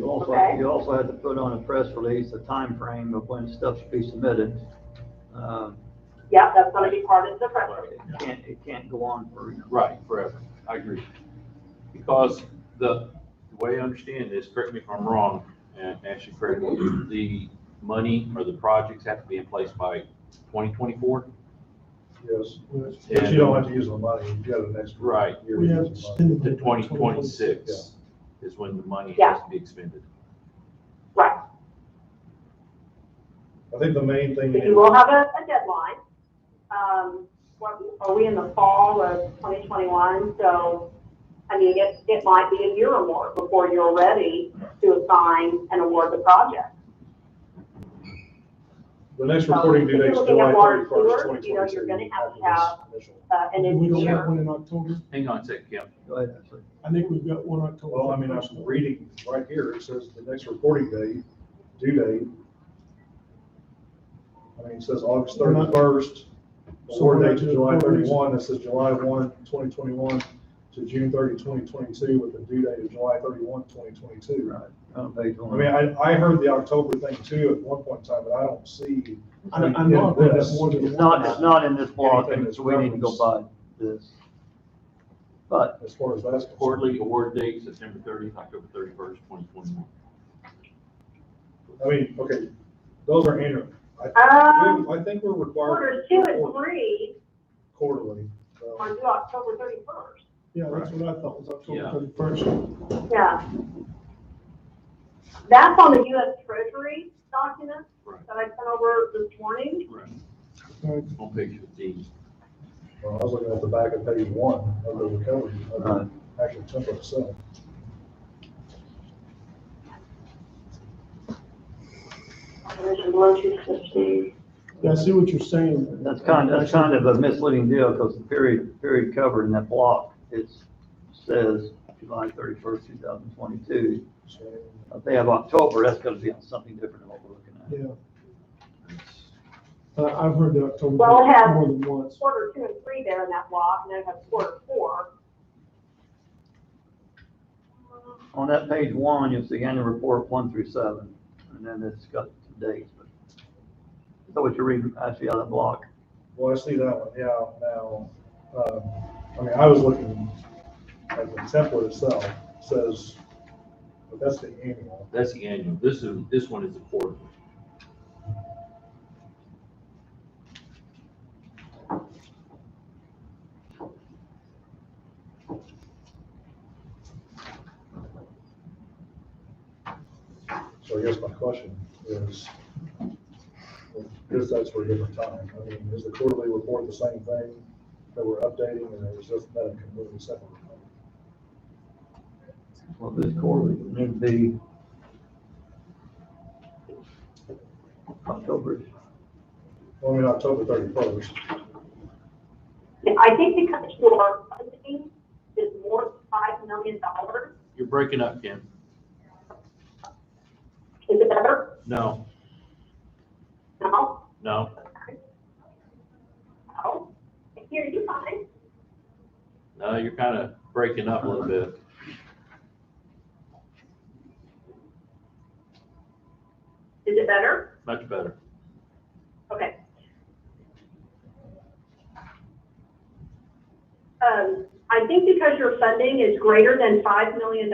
S4: Okay.
S2: You also had to put on a press release, a time frame of when stuff should be submitted.
S4: Yep, that's gonna be part of the press release.
S2: It can't go on for,
S1: Right, forever. I agree. Because the way I understand this, correct me if I'm wrong, and Ashley, correct me, the money or the projects have to be in place by 2024?
S3: Yes, but you don't have to use the money, you got the next.
S1: Right.
S3: year
S6: We
S3: to
S6: have to
S3: use the money.
S6: spend
S1: To
S6: it by
S1: 2026 is when the money
S4: Yeah.
S1: has to be expended.
S4: Right,
S3: I think the main thing.
S4: but you will have a deadline. Are we in the fall of 2021? So, I mean, it might be a year or more before you're ready to assign and award the project.
S3: The next reporting due
S4: If
S3: date
S4: you're
S3: is
S4: looking
S3: July
S4: at water
S3: 31st,
S4: sewer,
S3: 2022.
S4: you know, you're gonna have to
S3: after this
S4: have,
S3: initial.
S4: an
S6: We don't have
S4: engineer.
S6: one in October.
S1: Hang on a second, Kim.
S2: go ahead, Ashley.
S6: I think we've got one October.
S3: Well, I mean, I'm reading right here, it says the next reporting date, due date. I mean, it says August
S6: We're not-
S3: 31st,
S6: So
S3: award
S6: we're
S3: date
S6: not
S3: to
S6: doing
S3: July
S6: 4 weeks.
S3: 31, it says July 1, 2021 to June 30, 2022, with the due date of July 31, 2022.
S2: Right, on page
S3: I
S2: one.
S3: mean, I heard the October thing too at one point in time, but I don't see.
S6: I know I've heard that more than
S2: It's
S6: once.
S2: not in this block,
S3: Anything that's
S2: so we need to go by this. But
S3: As far as that's concerned.
S1: Quarterly award date, September 30th, October 31st, 2021.
S3: I mean, okay, those are annual. I think we're required.
S4: Quarters 2
S3: to
S4: and
S3: report
S4: 3
S3: Quarterly. so.
S4: are due October 31st.
S6: Yeah, that's what I thought was October
S1: Yeah.
S6: 31st.
S4: Yeah. That's on the US Treasury document
S1: Right.
S4: that I sent over this morning.
S1: Right.
S6: Right.
S1: On page 15.
S3: Well, I was looking at the back of page 1 of the recovery, of
S2: Right.
S3: the actual template itself.
S4: Commission below 250.
S6: Yeah, I see what you're saying.
S2: that's kind of a misleading deal, because the period covered in that block, it says July 31st, 2022.
S3: So,
S2: If they have October, that's gonna be on something different than what we're looking at.
S6: Yeah, I've heard the October
S4: Well, it has-
S6: more than once.
S4: Quarter 2 and 3 there in that block, and then it has quarter 4.
S2: On that page 1, you'll see annual report 1 through 7, and then it's got the dates. But is that what you're reading, actually, out of that block?
S3: well, I see that one, yeah, now, I mean, I was looking at the template itself, it says, but that's the annual.
S1: That's the annual. This one is the quarterly.
S3: So I guess my question is, because that's for a different time, I mean, is the quarterly report the same thing that we're updating, and is just that a completely separate report?
S2: Well, this quarterly would need to be October.
S3: Well, I mean, October 31st.
S4: I think because your funding is more than $5 million,
S1: You're breaking up, Kim.
S4: is it better?
S1: No,
S4: No?
S1: no.
S4: No? I hear you fine.
S1: No, you're kind of breaking up a little bit.
S4: Is it better?
S1: Much better.
S4: Okay. I think because your funding is greater than $5 million,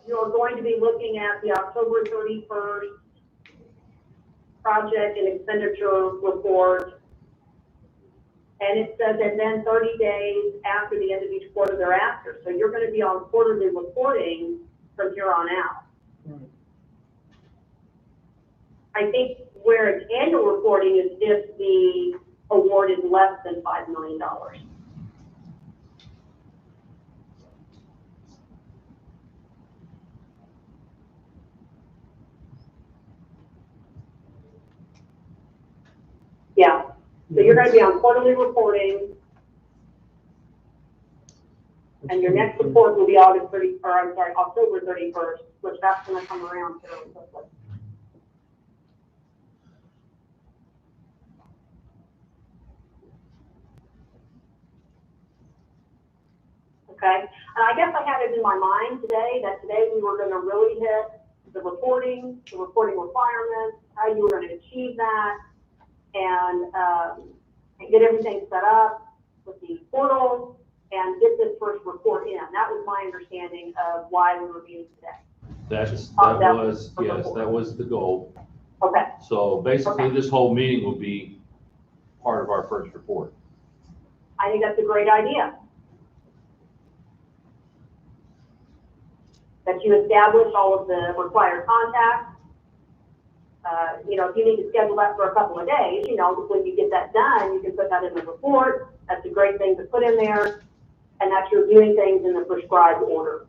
S4: you're going to be looking at the October 31st project and expenditure report. And it says, and then 30 days after the end of each quarter thereafter. So you're going to be on quarterly reporting from here on out.
S6: Right.
S4: I think where it's annual reporting is if the award is less than $5 million. Yeah, so you're gonna be on quarterly reporting, and your next report will be October 31st, which that's gonna come around fairly quickly. okay? And I guess I had it in my mind today that today we were gonna really hit the reporting requirements, how you were gonna achieve that, and get everything set up with the portal and get this first report in. That was my understanding of why we were meeting today.
S1: That
S4: That
S1: was, yes, that was the goal.
S4: Okay,
S1: So basically, this whole meeting will be part of our first report.
S4: I think that's a great idea. That you establish all of the required contacts. You know, if you need to schedule that for a couple of days, you know, when you get that done, you can put that in the report. That's a great thing to put in there. And that you're doing things in the prescribed order.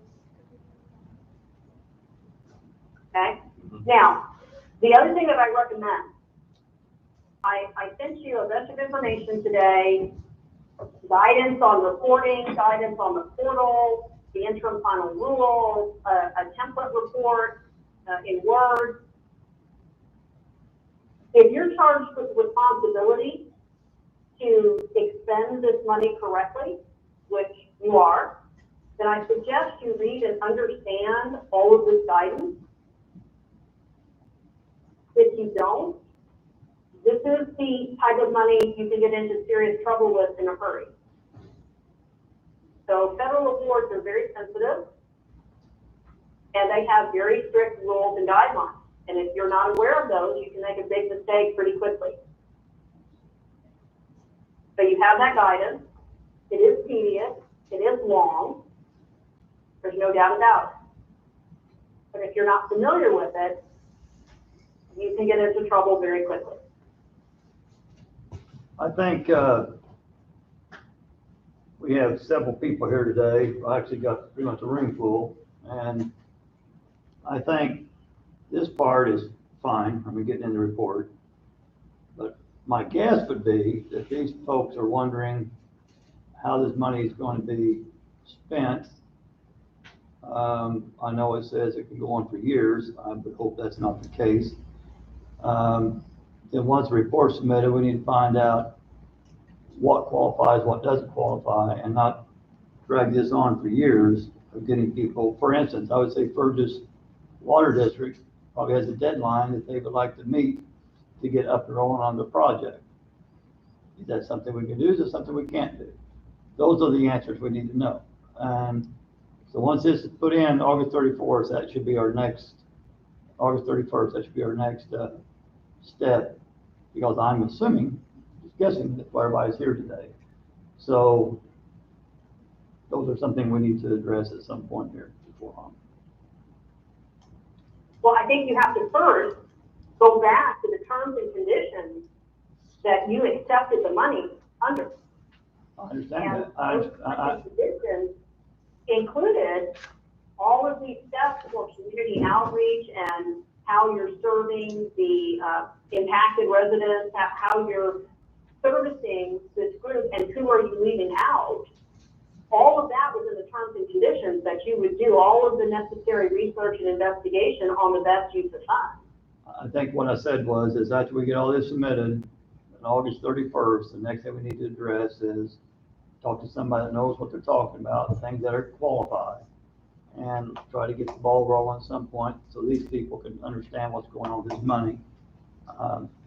S4: Okay? Now, the other thing that I recommend, I sent you a bunch of information today, guidance on reporting, guidance on the portal, the interim final rule, a template report in Word. If you're charged with the responsibility to expend this money correctly, which you are, then I suggest you read and understand all of this guidance. If you don't, this is the type of money you can get into serious trouble with in a hurry. So federal awards are very sensitive, and they have very strict rules and guidelines. And if you're not aware of those, you can make a big mistake pretty quickly. So you have that guidance. It is tedious. It is long. There's no doubt about it. But if you're not familiar with it, you can get into trouble very quickly.
S2: I think, we have several people here today. I actually got pretty much a room full, and I think this part is fine. I'm getting in the report. But my guess would be that these folks are wondering how this money is going to be spent. I know it says it can go on for years. I would hope that's not the case. Then once the report's submitted, we need to find out what qualifies, what doesn't qualify, and not drag this on for years of getting people. For instance, I would say Fergus Water District probably has a deadline that they would like to meet to get up and rolling on the project. Is that something we can do? Is it something we can't do? Those are the answers we need to know. And so once this is put in August 31st, that should be our next, August 31st, that should be our next step, because I'm assuming, just guessing, that's why everybody's here today. So those are something we need to address at some point here before long.
S4: Well, I think you have to first go back to the terms and conditions that you accepted the money under.
S2: I understand
S4: And
S2: that.
S4: those terms and conditions included all of these steps for community outreach and how you're serving the impacted residents, how you're servicing this group, and who are you leaving out. All of that was in the terms and conditions that you would do all of the necessary research and investigation on the best use of funds.
S2: I think what I said was, is after we get all this submitted on August 31st, the next thing we need to address is talk to somebody that knows what they're talking about, things that are qualified, and try to get the ball rolling at some point so these people can understand what's going on with this money.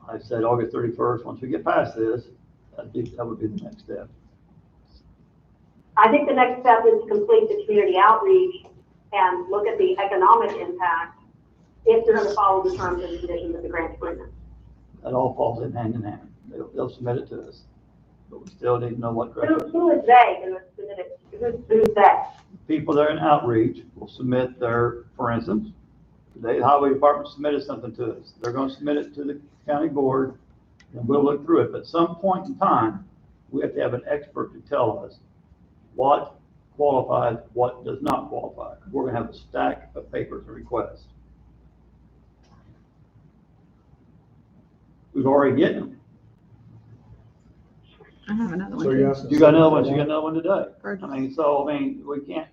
S2: I said August 31st, once we get past this, that would be the next step.
S4: I think the next step is to complete the community outreach and look at the economic impact if they're going to follow the terms and conditions of the grant agreement.
S2: That all falls in hand. They'll submit it to us, but we still need to know what direction.
S4: Who is they going to submit it? Who's that?
S2: People that are in outreach will submit their, for instance, the highway department submitted something to us. They're going to submit it to the county board, and we'll look through it. But at some point in time, we have to have an expert to tell us what qualifies, what does not qualify. We're going to have a stack of papers and requests. We've already getting them.
S8: I have another one.
S6: So
S8: too.
S6: you're asking.
S2: You got another one, you got another one today.
S8: Virgil.
S2: I mean, we can't,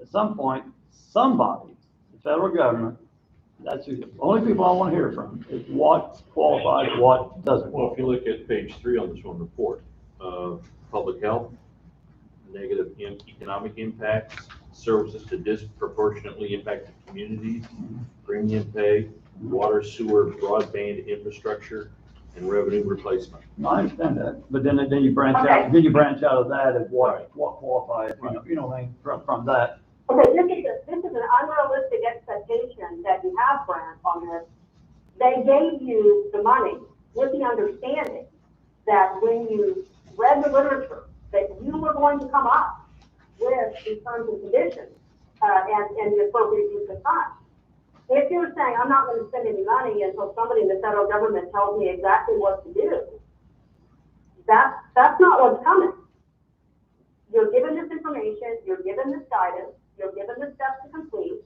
S2: at some point, somebody, the federal government, that's the only people I want to hear from, is what qualifies, what doesn't
S1: Well, if
S2: qualify.
S1: you look at page 3 on this one report, public health, negative economic impacts, services to disproportionately impacted communities, premium pay, water, sewer, broadband infrastructure, and revenue replacement.
S2: No, I understand that, but then you branch
S4: Okay.
S2: out, then you branch out of that of
S1: Right.
S2: what qualifies, you know what I mean, from that.
S4: Okay, this is an unrealistic expectation that you have, Brent, on this. They gave you the money with the understanding that when you read the literature, that you were going to come up with the terms and conditions, and the appropriate use of funds. If you're saying, I'm not gonna spend any money until somebody in the federal government tells me exactly what to do, that's not what's coming. You're given this information, you're given this guidance, you're given the steps to complete,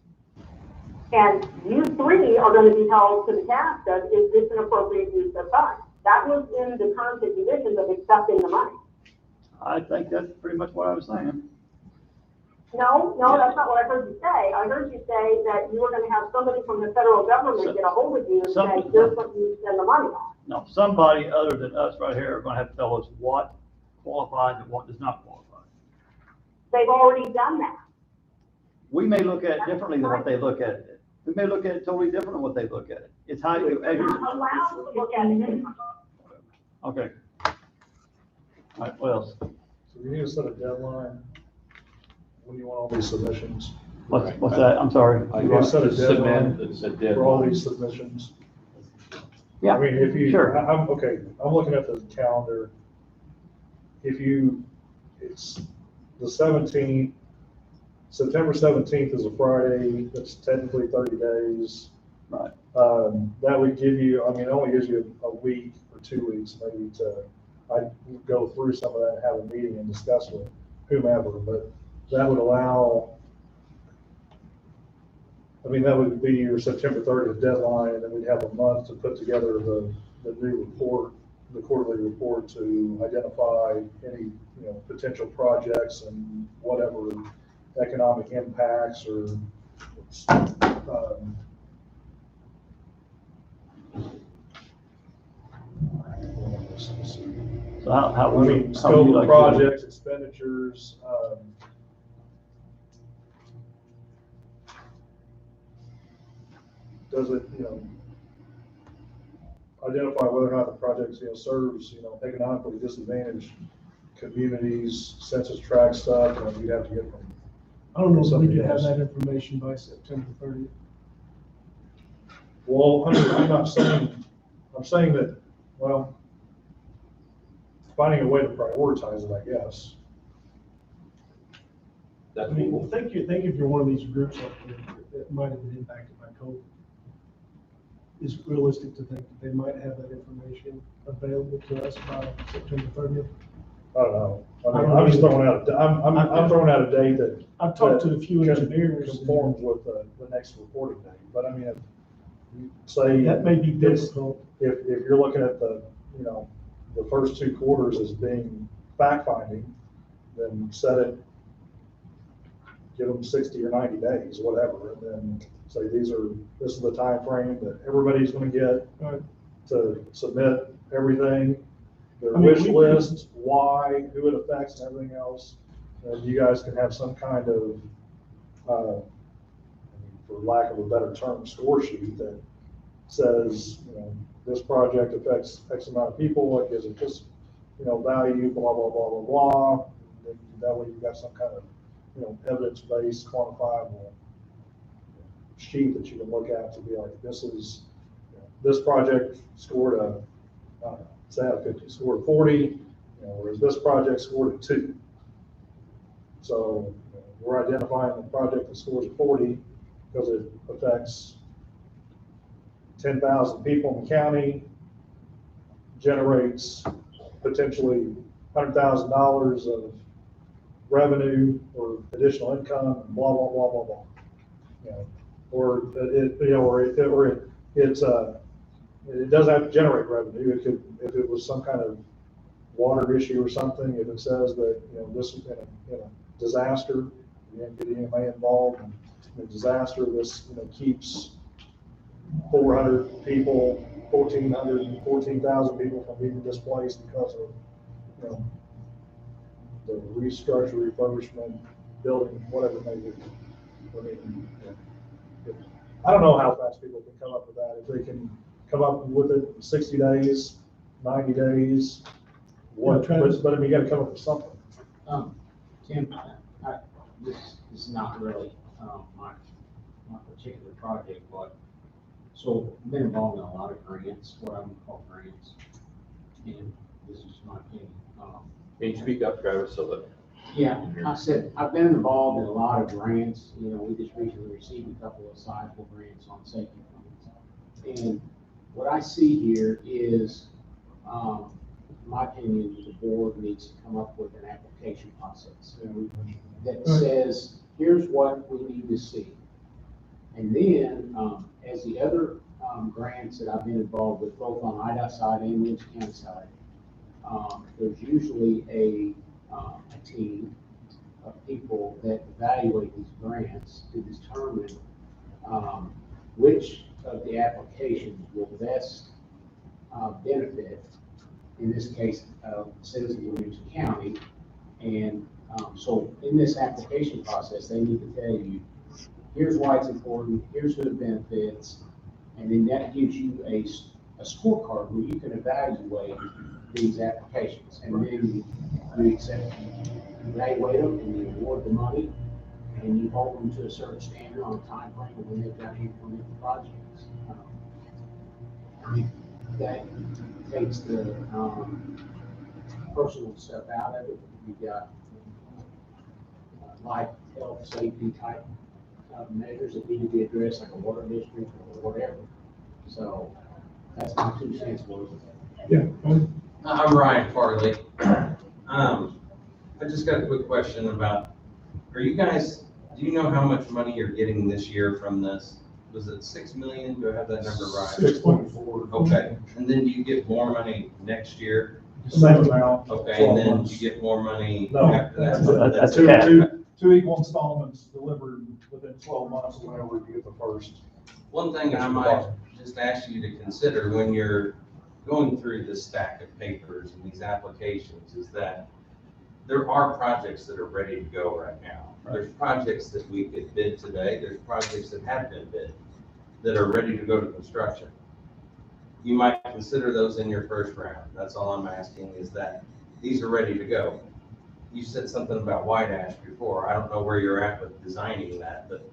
S4: and you three are gonna be held to the task of, is this an appropriate use of funds? That was in the terms and conditions of accepting the money.
S2: I think that's pretty much what I was saying.
S4: No, that's not what I heard you say. I heard you say that you were gonna have somebody from the federal government get a hold of you and say, here's what you spend the money on.
S2: No, somebody other than us right here are gonna have to tell us what qualifies and what does not qualify.
S4: They've already done that.
S2: We may look at it differently than what they look at it. We may look at it totally different than what they look at it. It's how you,
S4: You're not allowed to look at it differently.
S2: okay. All right, what else?
S3: So you need to set a deadline when you want all these submissions.
S2: What's that? I'm sorry.
S1: I
S3: You want to set a
S1: submit,
S3: deadline
S1: it's a
S3: for all
S1: deadline.
S3: these submissions?
S2: Yeah,
S3: I mean, if you,
S2: sure.
S3: I'm, okay, I'm looking at the calendar. If you, it's the 17th, September 17th is a Friday, that's technically 30 days.
S2: Right.
S3: That would give you, I mean, it only gives you a week or 2 weeks maybe to, I'd go through some of that, have a meeting and discuss with whomever, but that would allow, I mean, that would be your September 30th deadline, and then we'd have a month to put together the new report, the quarterly report to identify any, potential projects and whatever economic impacts or,
S2: So how
S3: I
S2: would you?
S3: mean,
S2: how
S3: scope
S2: would you
S3: of
S2: like to do it?
S3: projects, expenditures, does it, identify whether or not the project, serves, economically disadvantaged communities, census tract stuff, you'd have to get from.
S6: I don't know if we
S3: somebody
S6: could have
S3: else.
S6: that information by September 30th.
S3: Well, I'm not saying, I'm saying that, well, finding a way to prioritize it, I guess.
S1: That's
S6: I mean,
S1: what
S6: think if you're one of these groups that might have been impacted by COVID, is it realistic to think that they might have that information available to us by September 30th?
S3: I don't know. I mean, I'm just throwing out, I'm throwing out a date that.
S6: I've talked to a few
S3: that
S6: engineers. and
S3: Conforms with the next reporting date, but I mean, if you say.
S6: That may be
S3: it's-
S6: difficult.
S3: If you're looking at the first 2 quarters as being fact finding, then set it, give them 60 or 90 days, whatever, and then say this is the time frame that everybody's gonna get
S6: Right.
S3: to submit everything, their
S6: I mean,
S3: wish
S6: we can-
S3: list, why, who it affects and everything else. And you guys can have some kind of, for lack of a better term, score sheet that says, this project affects X amount of people, it gives it this, value, blah, blah, blah, blah, blah. And that way you've got some kind of, evidence-based, quantifiable sheet that you can look at to be like, this project scored a, say out of 50, scored 40, whereas this project scored a 2. So we're identifying the project that scores a 40 because it affects 10,000 people in the county, generates potentially $100,000 of revenue or additional income, and blah, blah, blah, blah, blah. Or it doesn't have to generate revenue. It could, if it was some kind of water issue or something, if it says that, this is in a disaster, you didn't get EMA involved in a disaster, this, keeps 400 people, 14,000 people from being displaced because of, the restructure, refurbishment, building, whatever it may be. I mean, I don't know how fast people can come up with that, if they can come up with it in 60 days, 90 days, what,
S6: Yeah, Travis.
S3: but I mean, you gotta come up with something.
S8: Tim, this is not really, my particular project, but, so I've been involved in a lot of grants, what I would call grants. And this is my opinion.
S1: Can you speak up, Travis, so that?
S8: Yeah, I said, I've been involved in a lot of grants, you know, we just recently received a couple of sizable grants on safety funds. And what I see here is, in my opinion, the board needs to come up with an application process that says, here's what we need to see. And then, as the other grants that I've been involved with, both on IDOT side and Williams County side, there's usually a team of people that evaluate these grants to determine which of the applications will best benefit, in this case, citizens of Williams County. And so in this application process, they need to tell you, here's why it's important, here's who it benefits, and then that gives you a scorecard where you can evaluate these applications. And then you accept them, evaluate them, and you award the money, and you hold them to a certain standard on a time frame when they've got to implement the projects. I mean, that takes the personal stuff out of it. You've got life, health, safety type measures that need to be addressed, like a water district or whatever. So that's my 2 cents worth of it.
S6: Yeah.
S9: I'm Ryan Farley. I just got a quick question about, do you know how much money you're getting this year from this? Was it 6 million? Do I have that number right?
S3: 6.4.
S9: Okay, and then do you get more money next year?
S3: Same amount.
S9: Okay,
S3: 12
S9: and then
S3: months.
S9: you get more money
S3: No,
S9: after
S3: that's
S9: that?
S2: That's
S3: two,
S2: it.
S3: two equal installments delivered within 12 months whenever you get the first.
S9: One thing I might just ask you to consider when you're going through this stack of papers and these applications is that there are projects that are ready to go right now. There's projects that we could bid today. There's projects that have been bid that are ready to go to construction. You might consider those in your first round. That's all I'm asking, is that these are ready to go. You said something about White Ash before. I don't know where you're at with designing that, but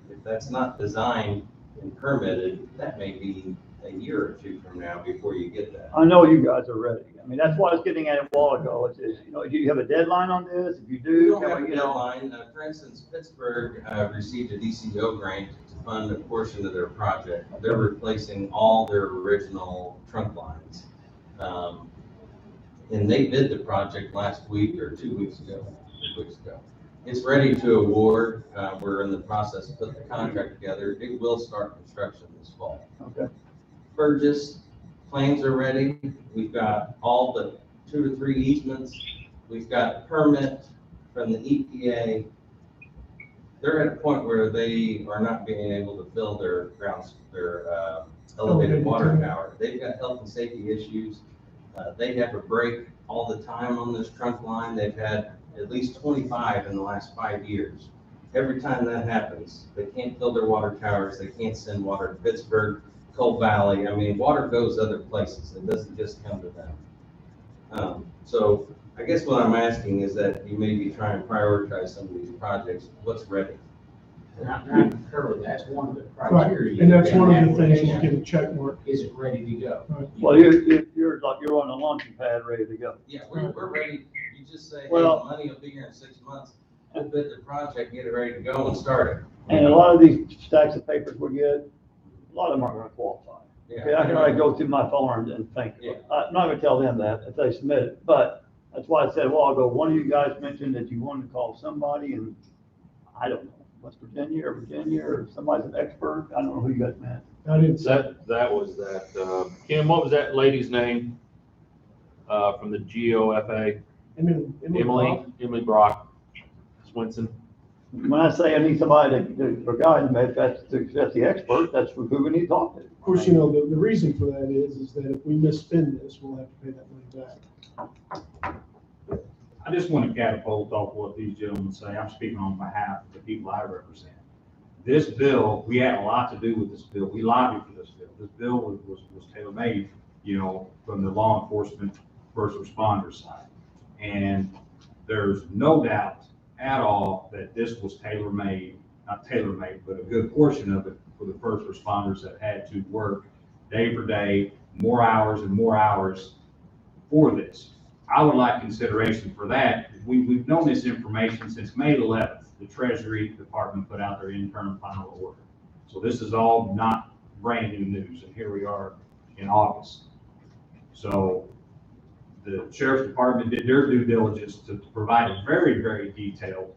S9: if that's not designed and permitted, that may be a year or two from now before you get that.
S2: I know you guys are ready. I mean, that's what I was getting at a while ago. Is, you know, do you have a deadline on this? If you
S9: We
S2: do,
S9: don't have a
S2: you know,
S9: deadline. For instance, Pittsburgh received a DCO grant to fund a portion of their project. They're replacing all their original trunk lines. And they bid the project last week or 2 weeks ago, 3 weeks ago. It's ready to award. We're in the process of putting the contract together. It will start construction this fall.
S2: okay.
S9: Burgess, plans are ready. We've got all but 2 to 3 easements. We've got permit from the EPA. They're at a point where they are not being able to fill their elevated water tower. They've got health and safety issues. They have a break all the time on this trunk line. They've had at least 25 in the last 5 years. Every time that happens, they can't fill their water towers. They can't send water to Pittsburgh, Coal Valley. I mean, water goes other places. It doesn't just come to them. So I guess what I'm asking is that you maybe try and prioritize some of these projects. What's ready?
S8: And I concur with that. That's one of the
S6: Right,
S8: criteria.
S6: and that's one of the things you
S8: application.
S6: get a check mark.
S8: Is it ready to go?
S6: Right.
S2: Well, you're like, you're on a launching pad ready to go.
S9: Yeah, we're ready. You just say, hey, the
S2: Well-
S9: money will be here in 6 months. We'll bid the project, get it ready to go and start it.
S2: And a lot of these stacks of papers we get, a lot of them aren't gonna qualify. Okay, I can already go through my forms and think,
S9: Yeah.
S2: I'm not gonna tell them that if they submit it, but that's why I said a while ago, one of you guys mentioned that you wanted to call somebody, and I don't know, West Virginia or somebody's an expert, I don't know who you guys meant.
S6: I didn't say.
S1: That was that, Kim, what was that lady's name? From the GOFA, Emily Brock Swinson.
S2: When I say I need somebody to guide them, if that's the expert, that's who we need to talk to.
S6: Of course, you know, the reason for that is that if we misspend this, we'll have to pay that money back.
S10: I just want to catapult off what these gentlemen say. I'm speaking on behalf of the people I represent. This bill, we had a lot to do with this bill. We lobbied for this bill. This bill was tailor-made, you know, from the law enforcement, first responder side. And there's no doubt at all that this was tailor-made, not tailor-made, but a good portion of it for the first responders that had to work day for day, more hours and more hours for this. I would like consideration for that. We've known this information since May 11th. The Treasury Department put out their interim final order. So this is all not brand new news, and here we are in August. So the Sheriff's Department did their due diligence to provide a very, very detailed,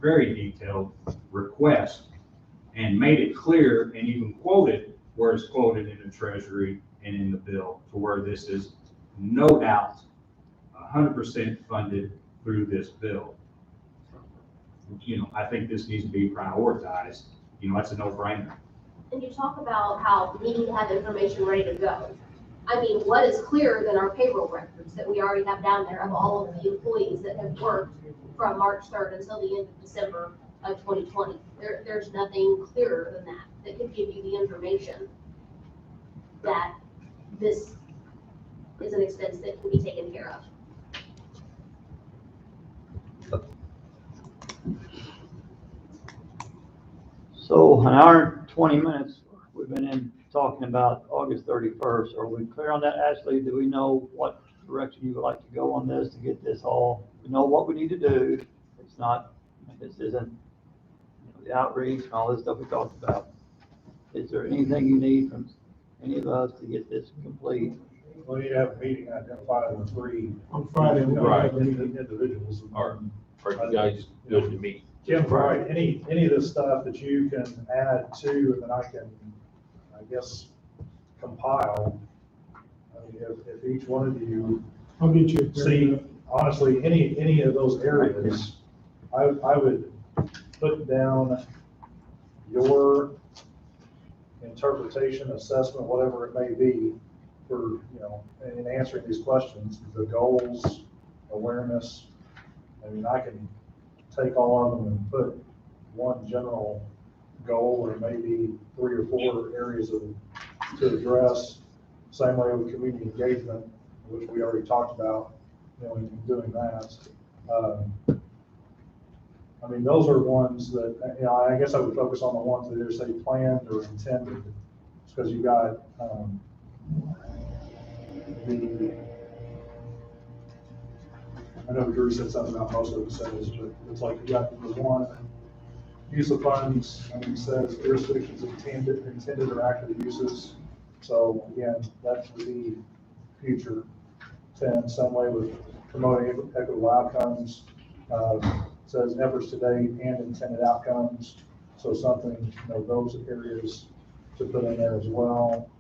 S10: very detailed request, and made it clear and even quoted where it's quoted in the Treasury and in the bill, to where this is no doubt 100% funded through this bill. I think this needs to be prioritized. That's a no-brainer.
S11: And you talk about how we need to have information ready to go. I mean, what is clearer than our payroll records that we already have down there of all of the employees that have worked from March 3rd until the end of December of 2020? There's nothing clearer than that could give you the information that this is an expense that can be taken care of.
S2: So an hour and 20 minutes, we've been in talking about August 31st. Are we clear on that, Ashley? Do we know what direction you would like to go on this to get this all, we know what we need to do. It's not, this isn't the outreach and all this stuff we talked about. Is there anything you need from any of us to get this complete?
S3: We need to have a meeting, identify the three.
S6: On Friday, we'll
S1: Right.
S6: have a meeting.
S3: Individuals.
S1: Are you guys good to meet?
S3: Kim, right, any of the stuff that you can add to, and then I can, I guess, compile. I mean, if each one of you
S6: I'll get you.
S3: see, honestly, any of those areas, I would put down your interpretation, assessment, whatever it may be, for, in answering these questions, the goals, awareness. I mean, I can take all of them and put one general goal, or maybe 3 or 4 areas to address. Same way with community engagement, which we already talked about, in doing that. I mean, those are ones that, I guess I would focus on the ones that either say planned or intended, because you got I know Drew said something about most of it says, but it's like you got the one, use of funds, and it says jurisdictions intended or active uses. So again, that would be future 10, same way with promoting equitable outcomes. Says efforts to date and intended outcomes. So something, those areas to put in there as well.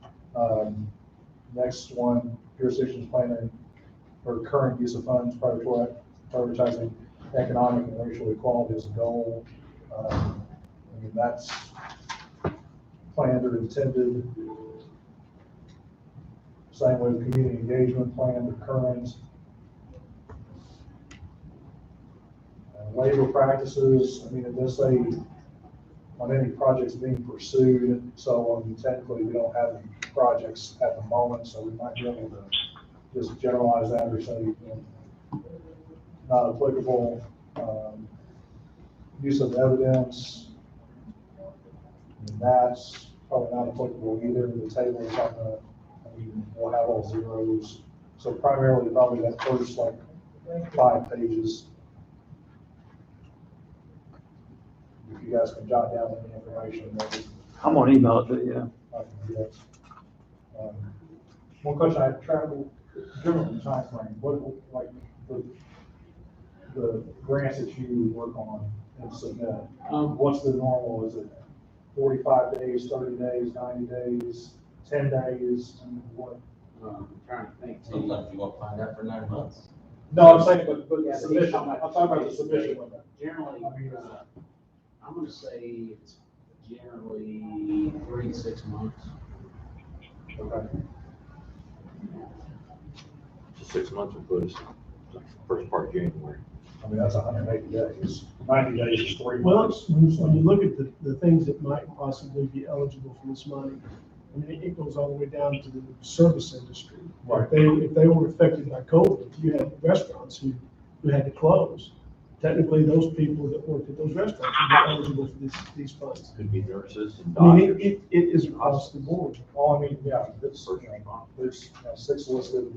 S3: Next one, jurisdictions planning or current use of funds, prioritizing economic and racial equality as a goal. I mean, that's planned or intended. Same with community engagement, planned or current. Labor practices, I mean, it does say on any projects being pursued, so technically we don't have any projects at the moment, so we might be able to just generalize that or say, not applicable. Use of evidence, and that's probably not applicable either. The table is on the, we'll have all zeros. So primarily, probably that first 5 pages. If you guys can jot down any information.
S2: I'm gonna email it to you.
S3: I can do that. One question I traveled during the time frame, what, the grants that you work on and submit, what's the normal? Is it 45 days, 30 days, 90 days, 10 days? I mean, what?
S8: I'm trying to think.
S9: Sometimes you won't find out for 9 months.
S3: No, I'm saying, but
S8: Yeah,
S3: submission,
S8: I'm
S3: I'm talking about the submission limit.
S8: Generally, I'm gonna say it's generally 3 to 6 months.
S3: Okay.
S1: So 6 months would put us first part of January.
S3: I mean, that's 180 days. 90 days is 3
S6: Well,
S3: months.
S6: when you look at the things that might possibly be eligible for this money, I mean, it goes all the way down to the service industry.
S3: Right.
S6: If they were affected by COVID, you had restaurants who had to close. Technically, those people that worked at those restaurants would be eligible for these funds.
S1: Could be nurses and
S6: I mean,
S1: doctors.
S6: it is across the board.
S3: Oh, I mean, yeah, there's 6 listed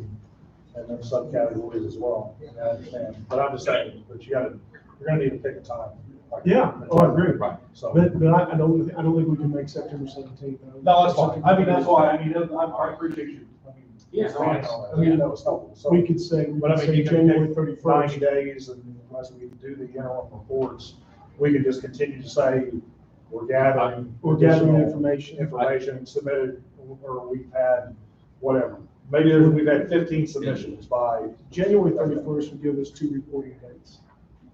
S3: and then subcategories as well. I understand. But I'm just saying, but you're gonna need to pick a time. Like,
S6: Yeah, oh, I agree.
S1: Right.
S3: So.
S6: But I don't think we can make September 17th.
S3: No, that's fine. I mean, that's why, I mean, I appreciate you. I mean,
S8: Yeah.
S3: expanding on that. I mean, that was helpful. So,
S6: We could say,
S3: but I mean, you can
S6: January
S3: pick
S6: 31st.
S3: 90 days and unless we do the interim reports, we could just continue to say, we're gathering.
S6: We're gathering
S3: additional information submitted, or we've had whatever. Maybe we've had 15 submissions by,
S6: January 31st would give us 2 reporting dates.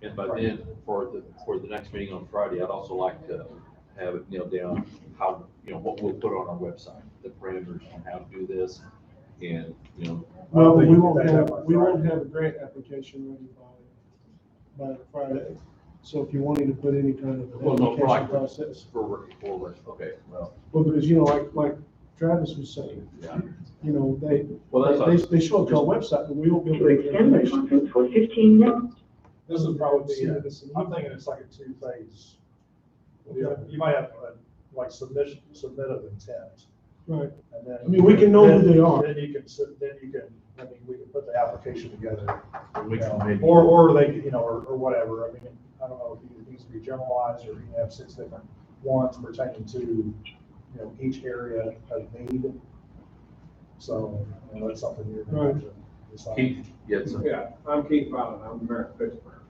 S1: And by then, for the next meeting on Friday, I'd also like to have it nailed down how, what we'll put on our website, the parameters on how to do this. And,
S6: Well,
S3: think
S6: we
S3: you
S6: won't
S3: can do that
S6: have,
S3: by
S6: we won't
S3: Friday.
S6: have a grant application ready by Friday. So if you wanted to put any kind of an
S1: well, no,
S6: application
S1: for
S6: process,
S1: okay, well,
S6: well, because, like Travis was saying,
S1: yeah.
S6: they, they show up to our website, but we won't be able
S7: To
S6: to get
S7: extend the
S6: information.
S7: conference for 15 minutes.
S3: this is probably,
S6: Send us an
S3: I'm
S6: email.
S3: thinking it's like a 2-phase. You might have like submit of intent.
S6: Right.
S3: And then.
S6: I mean, we can know who they are.
S3: Then you can, I mean, we can put the application together.
S1: And we
S3: you
S1: can
S3: know,
S1: maybe-
S3: or they, or whatever. I mean, I don't know if it needs to be generalized or you can have 6 different ones pertaining to, each area of need. So, that's something you're going to decide.
S1: Keith, yes,
S12: Yeah, I'm Keith Fallon, I'm the mayor of Pittsburgh.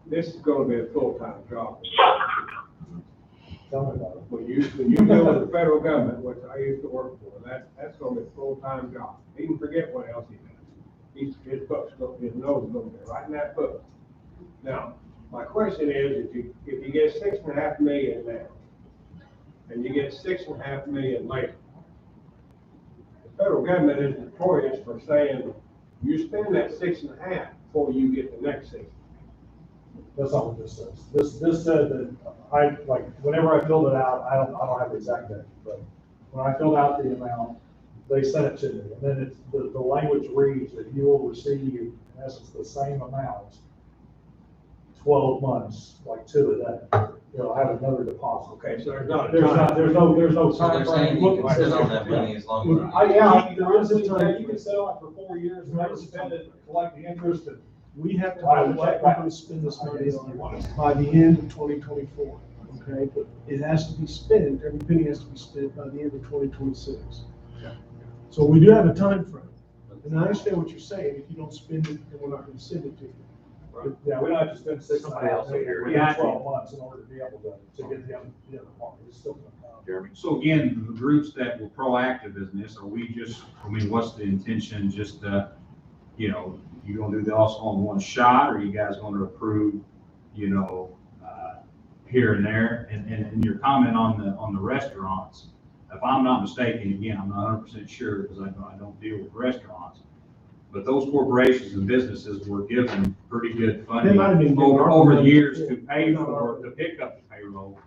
S12: This is gonna be a full-time job.
S3: Tell me about it.
S12: When you deal with the federal government, which I used to work for, that's gonna be a full-time job. He can forget what else he does. His nose is gonna be right in that book. Now, my question is, if you get 6.5 million now, and you get 6.5 million later, the federal government is notorious for saying, you spend that 6.5 before you get the next 6.
S3: That's not what this says. This said that whenever I filled it out, I don't have the exact date, but when I filled out the amount, they sent it to me. And then the language reads that you will receive, in essence, the same amount 12 months, like to the day. You'll have another deposit.
S12: Okay, so there's not a
S3: There's no
S9: So they're
S3: time
S9: saying
S3: frame.
S9: you can sit on that money as long as.
S3: Yeah, there is a time, you can sit on it for 4 years, never spend it, collect the interest, and
S6: We have to know what we're gonna spend this money on by the end of 2024, okay? It has to be spent, every penny has to be spent by the end of 2026. So we do have a time frame, and I understand what you're saying, if you don't spend it, then we're not gonna send it to you.
S3: yeah, we don't have to spend 6
S1: Somebody else here.
S3: 12 months in order to be able to get the other part. It's still gonna come.
S1: Jeremy?
S10: So again, the groups that were proactive in this, are we just, what's the intention, just, you gonna do this all in one shot, or you guys gonna approve, here and there? And your comment on the restaurants, if I'm not mistaken, again, I'm not 100% sure because I don't deal with restaurants, but those corporations and businesses were given pretty good
S6: They might have been
S10: funding
S6: given
S10: over the
S6: money.
S10: years to
S6: Yeah.
S10: pay to pick up the payroll.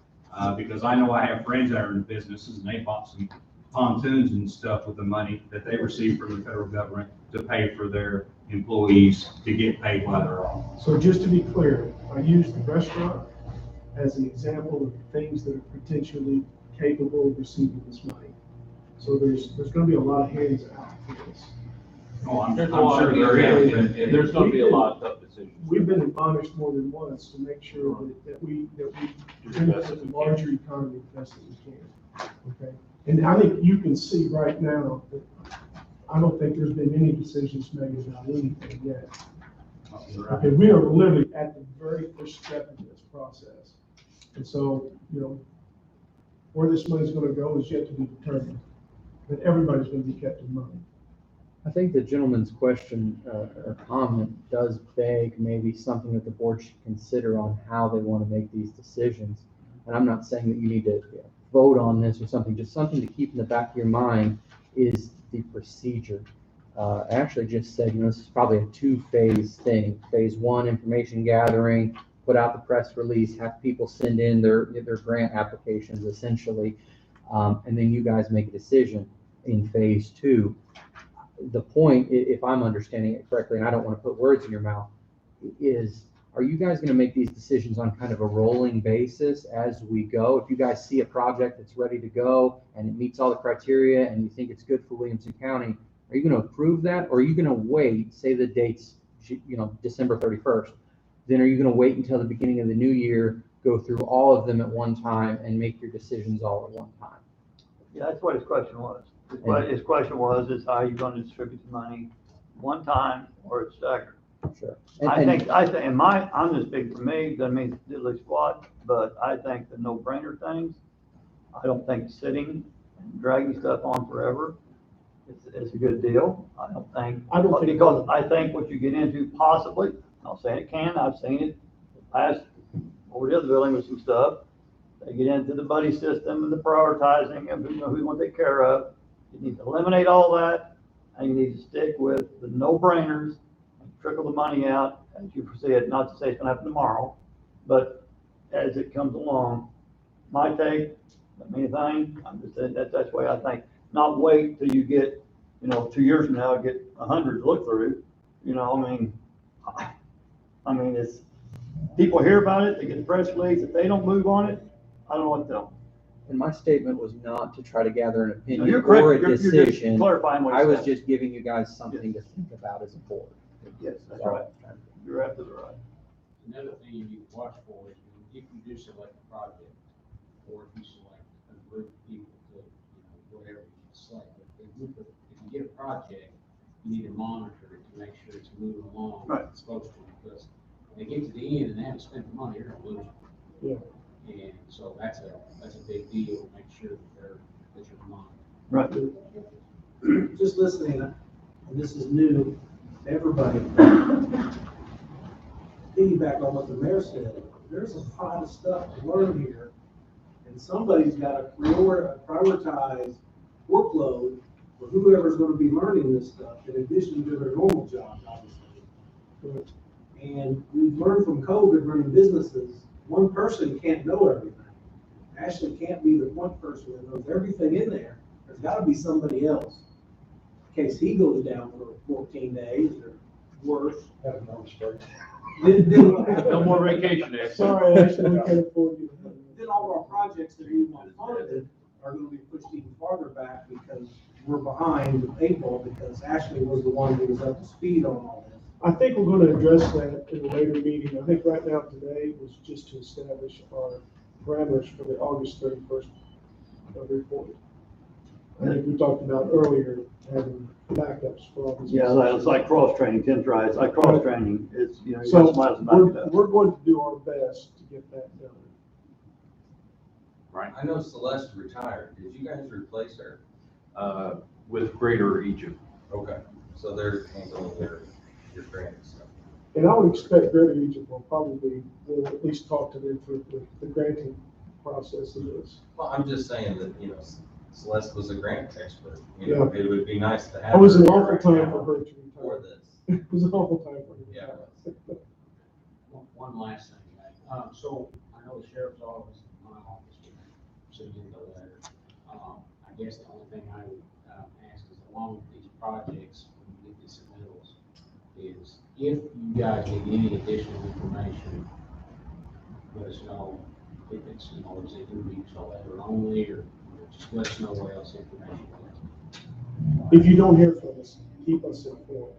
S10: Because I know I have friends that are in businesses and they bought some pontoons and stuff with the money that they received from the federal government to pay for their employees to get paid while they're off.
S6: So just to be clear, I used the restaurant as an example of things that are potentially capable of receiving this money. So there's gonna be a lot of hands out for this.
S10: Oh, I'm
S1: There's a lot
S10: sure
S1: of
S10: there
S1: things,
S10: is.
S1: and there's gonna be a lot of tough decisions.
S6: We've been admonished more than once to make sure that we benefit the larger economy as best as we can. Okay? And I think you can see right now that I don't think there's been any decisions made about anything yet. Okay, we are literally at the very first step of this process. And so, where this money's gonna go is yet to be determined. But everybody's gonna be kept in mind.
S5: I think the gentleman's question or comment does beg maybe something that the board should consider on how they want to make these decisions. And I'm not saying that you need to vote on this or something, just something to keep in the back of your mind is the procedure. Ashley just said, this is probably a two-phase thing. Phase one, information gathering, put out the press release, have people send in their grant applications essentially, and then you guys make a decision in phase two. The point, if I'm understanding it correctly, and I don't want to put words in your mouth, is, are you guys gonna make these decisions on kind of a rolling basis as we go? If you guys see a project that's ready to go and it meets all the criteria and you think it's good for Williamson County, are you gonna approve that, or are you gonna wait, say the date's, December 31st? Then are you gonna wait until the beginning of the new year, go through all of them at one time and make your decisions all at one time?
S2: Yeah, that's what his question was. His question was, is how are you gonna distribute the money one time or it's staggered?
S5: Sure.
S2: I think, I'm just speaking for me, doesn't mean diddly squat, but I think the no-brainer things, I don't think sitting and dragging stuff on forever is a good deal. I don't think, because I think what you get into possibly, I'm not saying it can, I've seen it past over the other building with some stuff. They get into the buddy system and the prioritizing of who you want to take care of. You need to eliminate all that, and you need to stick with the no-brainers, trickle the money out as you foresee it, not to say it's gonna happen tomorrow, but as it comes along. My take, I mean, I'm just saying that's the way I think, not wait till you get, 2 years from now, get 100 to look through, I mean, it's, people hear about it, they get the press release, if they don't move on it, I don't know what to tell them.
S5: And my statement was not to try to gather an opinion
S2: You're correct.
S5: or a
S2: You're just
S5: decision.
S2: clarifying what
S5: I
S2: you
S5: was
S2: said.
S5: just giving you guys something to think about as a board.
S2: Yes, that's right. You're absolutely right.
S8: Another thing you need to watch for is if you do select a project, or if you select a group of people to, whatever you select, if you get a project, you need to monitor it to make sure it's moving along like it's supposed to, because when they get to the end and they haven't spent the money, they're gonna lose it.
S6: Yeah.
S8: And so that's a big deal, make sure that you're monitoring.
S2: Right.
S13: Just listening, and this is new to everybody. Piggyback on what the mayor said, there's a lot of stuff to learn here, and somebody's got to prioritize workload for whoever's going to be learning this stuff, in addition to their normal job, obviously. And we've learned from COVID running businesses, one person can't know everything. Ashley can't be the point person that knows everything in there. There's got to be somebody else. In case he goes down for 14 days or worse.
S3: Have no respect.
S1: No more vacation days.
S6: Sorry, Ashley, we can't afford you.
S13: Then all of our projects that are even funded are going to be pushed even farther back because we're behind the 8 ball, because Ashley was the one who was up to speed on all this.
S6: I think we're going to address that in a later meeting. I think right now today was just to establish our parameters for the August 31st report. I think we talked about earlier having backups for all these.
S2: Yeah, it's like cross-training, Tim's right, it's like cross-training, it's, you
S6: So
S2: got somebody else to back it up.
S6: we're going to do our best to get that done.
S1: Right.
S9: I know Celeste retired. Did you guys replace her?
S1: With Greater Egypt.
S9: Okay, so they're handling your grants.
S6: And I would expect Greater Egypt will at least talk to them for the granting process of this.
S9: Well, I'm just saying that, Celeste was a grant expert. It would be nice to have.
S6: It was an
S9: her
S6: awful
S9: right
S6: time
S9: now
S6: for her to
S9: For
S6: retire.
S9: this.
S6: It was an awful time for her to
S9: Yeah.
S6: retire.
S8: One last thing, so I know the sheriff's office, my office, sent in the letter. I guess the only thing I would ask is, along with these projects, when you get these submittals, is if you guys need any additional information, let us know. If it's, is it going to be a letter only, or just let us know what else information is.
S6: If you don't hear from us, keep us informed.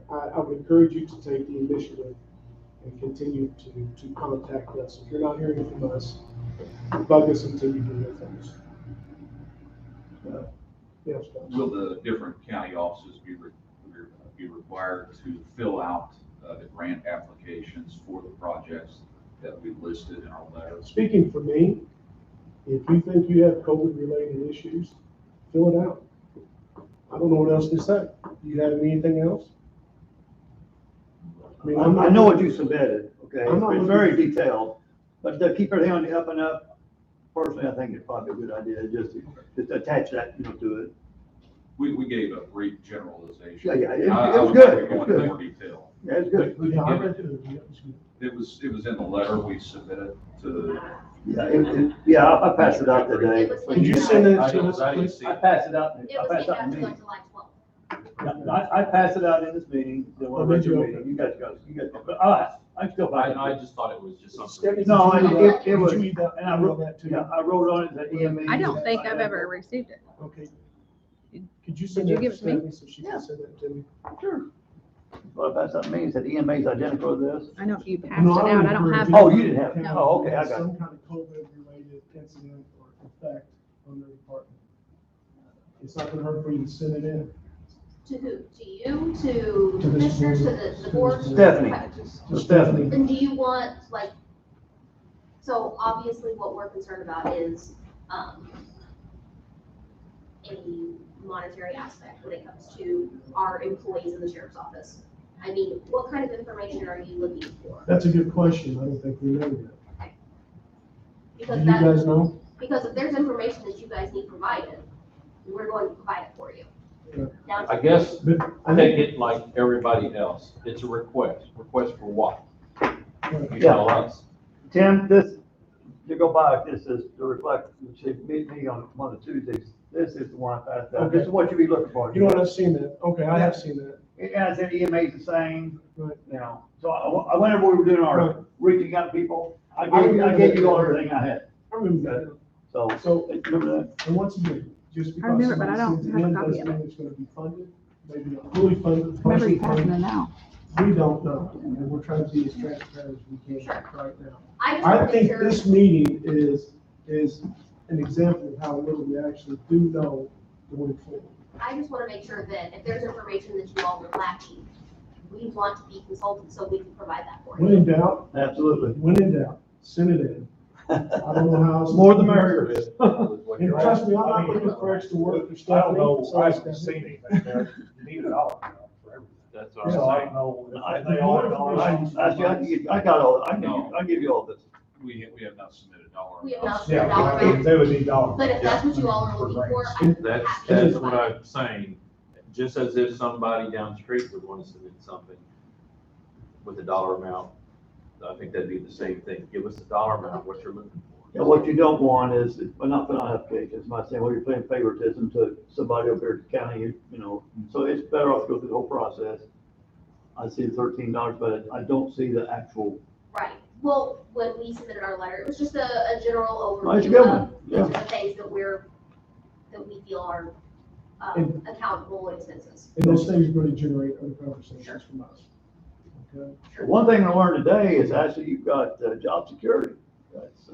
S6: I would encourage you to take the initiative and continue to contact us. If you're not hearing from us, bug us until you can hear from us. Yes, Doug.
S14: Will the different county offices be required to fill out the grant applications for the projects that we've listed in our letter?
S6: Speaking for me, if you think you have COVID-related issues, fill it out. I don't know what else to say. Do you have anything else? I mean,
S2: I know what you submitted, okay,
S6: I'm not
S2: it's very detailed, but to keep everything on the up and up, personally, I think it's probably a good idea, just to attach that, to it.
S14: We gave a brief generalization.
S2: Yeah, yeah, it
S14: I
S2: was
S14: would
S2: good.
S14: like to
S2: It
S14: go
S2: was
S14: into
S2: good.
S14: more detail.
S2: Yeah, it's good.
S6: Yeah, I read it, yeah, it was good.
S14: It was in the letter we submitted to,
S2: Yeah, I passed it out today.
S11: It was
S6: Could you
S11: sent
S6: send
S11: out-
S6: that to us,
S1: I didn't
S6: please?
S1: see
S2: I
S1: it.
S2: passed it out.
S11: It
S2: I
S11: was
S2: passed
S11: sent
S2: out in
S11: out
S2: the
S11: to
S2: meeting.
S11: like July 12th.
S2: I passed it out in this meeting, the one
S6: Oh, did you?
S2: regular meeting, you guys go, but I still.
S1: I just thought it was just something.
S2: No,
S6: Did you
S2: it
S6: email-
S2: was,
S6: did you email-
S2: and I wrote,
S6: that to
S2: yeah,
S6: me?
S2: I wrote on it that EMA.
S15: I don't think I've ever received it.
S6: Okay. Could you send
S15: Did you
S6: that
S15: give
S6: to
S15: it to me?
S6: Stephanie so she
S2: Yeah.
S6: can send that to me?
S2: Sure. Well, that's what I mean, that EMA is identical to this.
S15: I know you passed it
S6: No,
S15: out. I don't
S6: would
S15: have.
S6: agree.
S2: Oh, you didn't have it.
S6: Yeah.
S2: Oh, okay, I got it.
S6: Some kind of COVID-related incident or effect on their department. It's not gonna hurt for you to send it in.
S11: To who? To you? To
S6: To this
S11: commissioners? To
S6: board.
S11: the board?
S2: Stephanie.
S11: Okay.
S2: So Stephanie,
S11: And do you want, like, so obviously what we're concerned about is, any monetary aspect when it comes to our employees in the sheriff's office. I mean, what kind of information are you looking for?
S6: That's a good question. I don't think we know yet. Do
S11: Because
S6: you
S11: that,
S6: guys know?
S11: because if there's information that you guys need provided, we're going to provide it for you.
S6: Yeah.
S11: Now,
S1: I guess,
S6: But
S1: I take it like everybody else. It's a request. Request for what? You
S2: Yeah.
S1: tell us.
S2: Tim, this, to go back, this is to reflect, to meet me on one of the Tuesdays. This is the one I passed out. This is what you be looking for.
S6: You know what, I've seen that. Okay, I have seen that.
S2: And I said EMA's the same,
S6: Right.
S2: you know, so whenever we were doing
S6: Right.
S2: our reaching out to people, I gave you all everything I had.
S6: I remember that.
S2: So,
S6: So,
S2: remember that?
S6: and once again, just because
S15: I remember, but I don't
S6: somebody
S15: have a
S6: sends it in
S15: copy
S6: doesn't
S15: of it.
S6: mean it's gonna be funded, maybe not fully funded,
S15: I remember
S6: partially
S15: you passing
S6: funded.
S15: it out.
S6: We don't know, and we're trying to be as transparent as we can right now.
S11: I just want
S6: I
S11: to make
S6: think
S11: sure.
S6: this meeting is an example of how little we actually do know going forward.
S11: I just want to make sure that if there's information that you all are lacking, we want to be consulted so we can provide that for
S6: When
S11: you.
S6: in doubt,
S2: Absolutely.
S6: when in doubt, send it in. I don't know how else.
S2: More the merrier.
S6: And trust me, I'm not looking for extra work for
S3: I
S6: stuff.
S3: don't know, I haven't seen anything there. You need a dollar amount for everything.
S1: That's what I'm
S3: So I
S1: saying.
S3: don't know. if
S2: I
S3: they all
S2: I got all, I give you all this.
S14: we have not submitted a dollar.
S11: We have
S14: amount.
S11: not submitted a dollar
S3: Yeah,
S11: amount,
S3: they would need dollar.
S11: but if that's what you all are looking for, I'm
S1: That's,
S11: happy to
S1: that's
S11: provide
S1: what
S11: it.
S1: I'm saying. Just as if somebody down the street would want to submit something with a dollar amount, I think that'd be the same thing. Give us the dollar amount, what you're looking for.
S2: And what you don't want is, well, not put on applications, not saying, well, you're playing favoritism to somebody over here at the county, you know, so it's better off to go through the whole process. I see the $13, but I don't see the actual,
S11: Right, well, when we submitted our letter, it was just a general
S2: Nice,
S11: overview
S2: good
S11: of
S2: one,
S11: these are
S2: yeah.
S11: the things that we feel are,
S6: And-
S11: accountable expenses.
S6: And those things are going to generate other conversations from us. Okay?
S2: one thing I learned today is actually you've got job security. That's,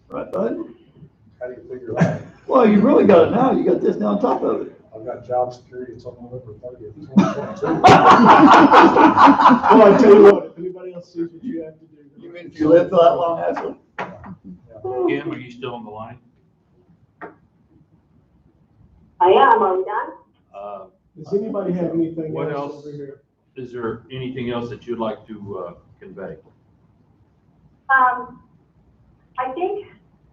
S2: right, bud?
S3: How do you figure that?
S2: Well, you really got it now, you got this now on top of it.
S3: I've got job security until November 30th, 2022.
S6: Well, I tell you what, if anybody else sees what you have to do.
S2: You mean if you live for that long, actually?
S1: Kim, are you still on the line?
S4: I am, are we done?
S6: Does anybody have anything
S1: What
S6: else
S1: else?
S6: over here?
S1: Is there anything else that you'd like to convey?
S4: I think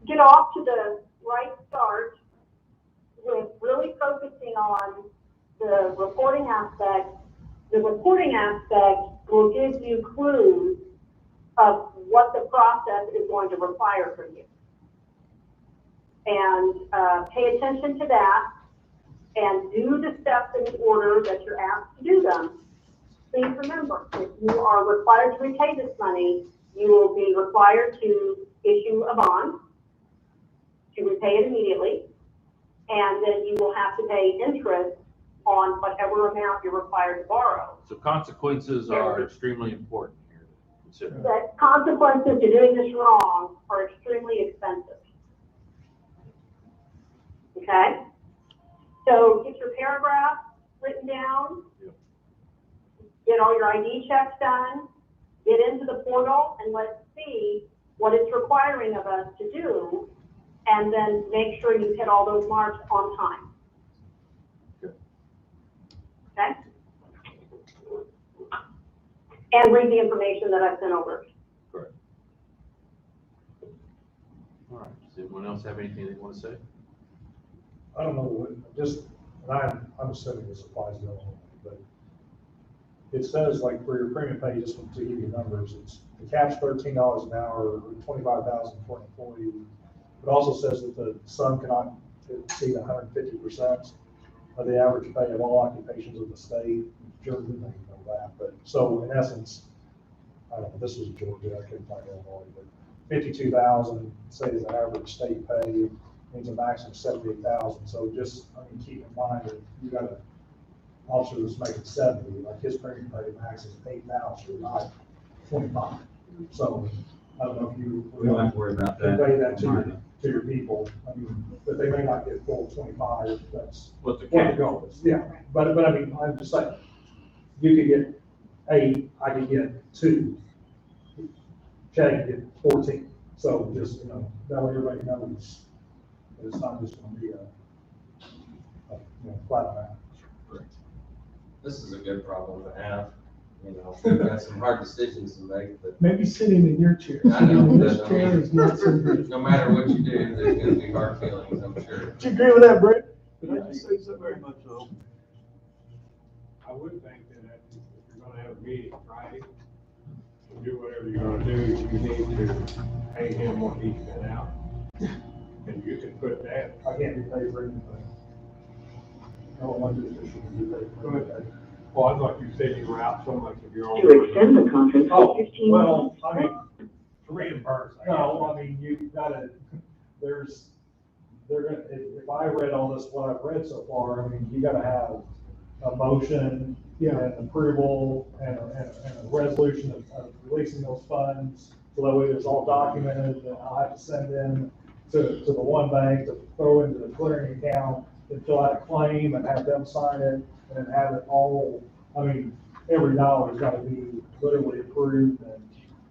S4: get off to the right start with really focusing on the reporting aspect. The reporting aspect will give you clues of what the process is going to require from you. And pay attention to that and do the steps in order that you're asked to do them. Please remember, if you are required to repay this money, you will be required to issue a bond to repay it immediately. And then you will have to pay interest on whatever amount you're required to borrow.
S1: So consequences are extremely important here to consider.
S4: The consequences to doing this wrong are extremely expensive. Okay? So get your paragraph written down.
S1: Yep.
S4: Get all your ID checks done. Get into the portal and let's see what it's requiring of us to do. And then make sure you hit all those marks on time.
S1: Good.
S4: Okay? And read the information that I sent over.
S1: Correct. All right, does anyone else have anything they want to say?
S3: I don't know, just and I'm assuming this applies to Illinois, but it says like for your premium pay, just to give you numbers, the cap's $13 an hour, or 25,000 for an employee. It also says that the sum cannot exceed 150% of the average pay of all occupations of the state. Georgia, you know that, but so in essence, I don't know, this was Georgia, I couldn't find Illinois, but 52,000, say is the average state pay, means a maximum of 78,000. So just, I mean, keep in mind that you got an officer that's making 70, like his premium pay max is 8,000, not 25. So I don't know if you.
S10: We don't have to worry about that.
S3: Convey that to your people, I mean, but they may not get full 25, that's
S10: What the
S3: what the
S10: cap,
S3: goal is. Yeah, but I mean, I'm just saying, you could get 8, I could get 2. Chad could get 14. So just, you know, that way everybody knows that it's not just gonna be a flat amount.
S9: This is a good problem to have, you know, we've got some hard decisions to make, but
S6: Maybe sitting in your chair.
S9: I know,
S6: This
S9: but, I
S6: chair
S9: mean,
S6: is not so good.
S9: no matter what you do, there's gonna be hard feelings, I'm sure.
S6: Do you agree with that, Brett? Did I just say something?
S2: Very much so.
S12: I would think that if you're gonna have a meeting Friday, to do whatever you're gonna do, you need to pay him what he's been out. And you can put that,
S3: I can't be paid for anything. I don't want to do this, should be paid for anything.
S12: well, I thought you said you were out so much of your own.
S7: To extend the conference
S3: Oh,
S7: for 15
S3: well,
S7: minutes.
S3: I mean, to reimburse, no, I mean, you've gotta, they're gonna, if I read all this, what I've read so far, I mean, you gotta have a motion, and approval, and a resolution of releasing those funds, so that way it's all documented, and I'll have to send in to the one bank to throw into the clearing account, and fill out a claim, and have them sign it, and then have it all, I mean, every dollar's gotta be literally approved and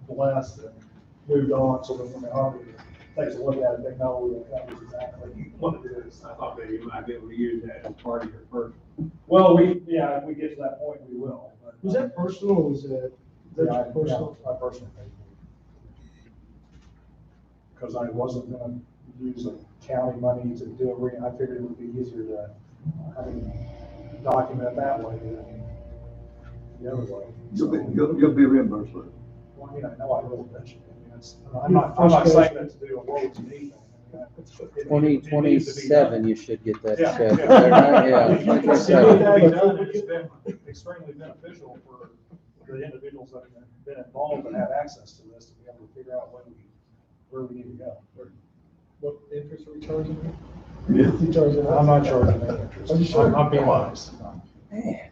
S3: blessed and moved on, so that when the Army takes a look at it, they know that was exactly what it is.
S12: I thought that you might be able to use that as part of your first.
S3: Well, if we get to that point, we will. But,
S6: Was that personal or was that?
S3: yeah, I
S6: Personal?
S3: personally paid for it. Because I wasn't gonna use a county money to do I figured it would be easier to, document it that way than the other way.
S2: You'll be reimbursed for it.
S3: Well, I mean, I know I will eventually. I mean, I'm not saying that to do a woe to me thing. I mean, it needs to be
S5: 2027,
S3: done.
S5: you should get that
S3: Yeah,
S5: check.
S3: yeah.
S5: Yeah,
S3: It needs
S5: 2027.
S3: to be done, and it's been extremely beneficial for the individuals that have been involved and have access to this to be able to figure out where we need to go.
S6: What interest are we charging?
S2: Yeah.
S6: You charging?
S3: I'm not charging any interest.
S6: Are you sure?
S3: I'm being honest.
S5: Man,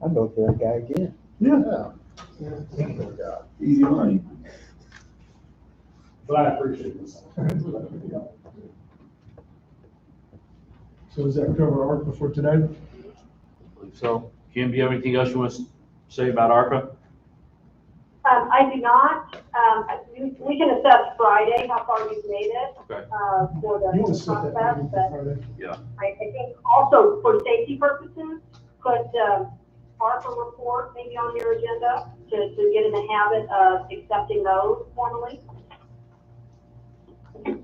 S5: I'd vote for that guy again.
S6: Yeah.
S2: Easy money.
S3: But I appreciate this.
S6: So does that cover ARPA for today?
S1: I believe so. Kim, do you have anything else you want to say about ARPA?
S4: I do not. We can assess Friday how far you've made it,
S1: Okay.
S4: for
S6: You want
S4: the
S6: to set that
S4: process,
S6: meeting
S4: but
S6: for Friday?
S4: I think also for safety purposes, put, ARPA report maybe on your agenda to get in the habit of accepting those formally. And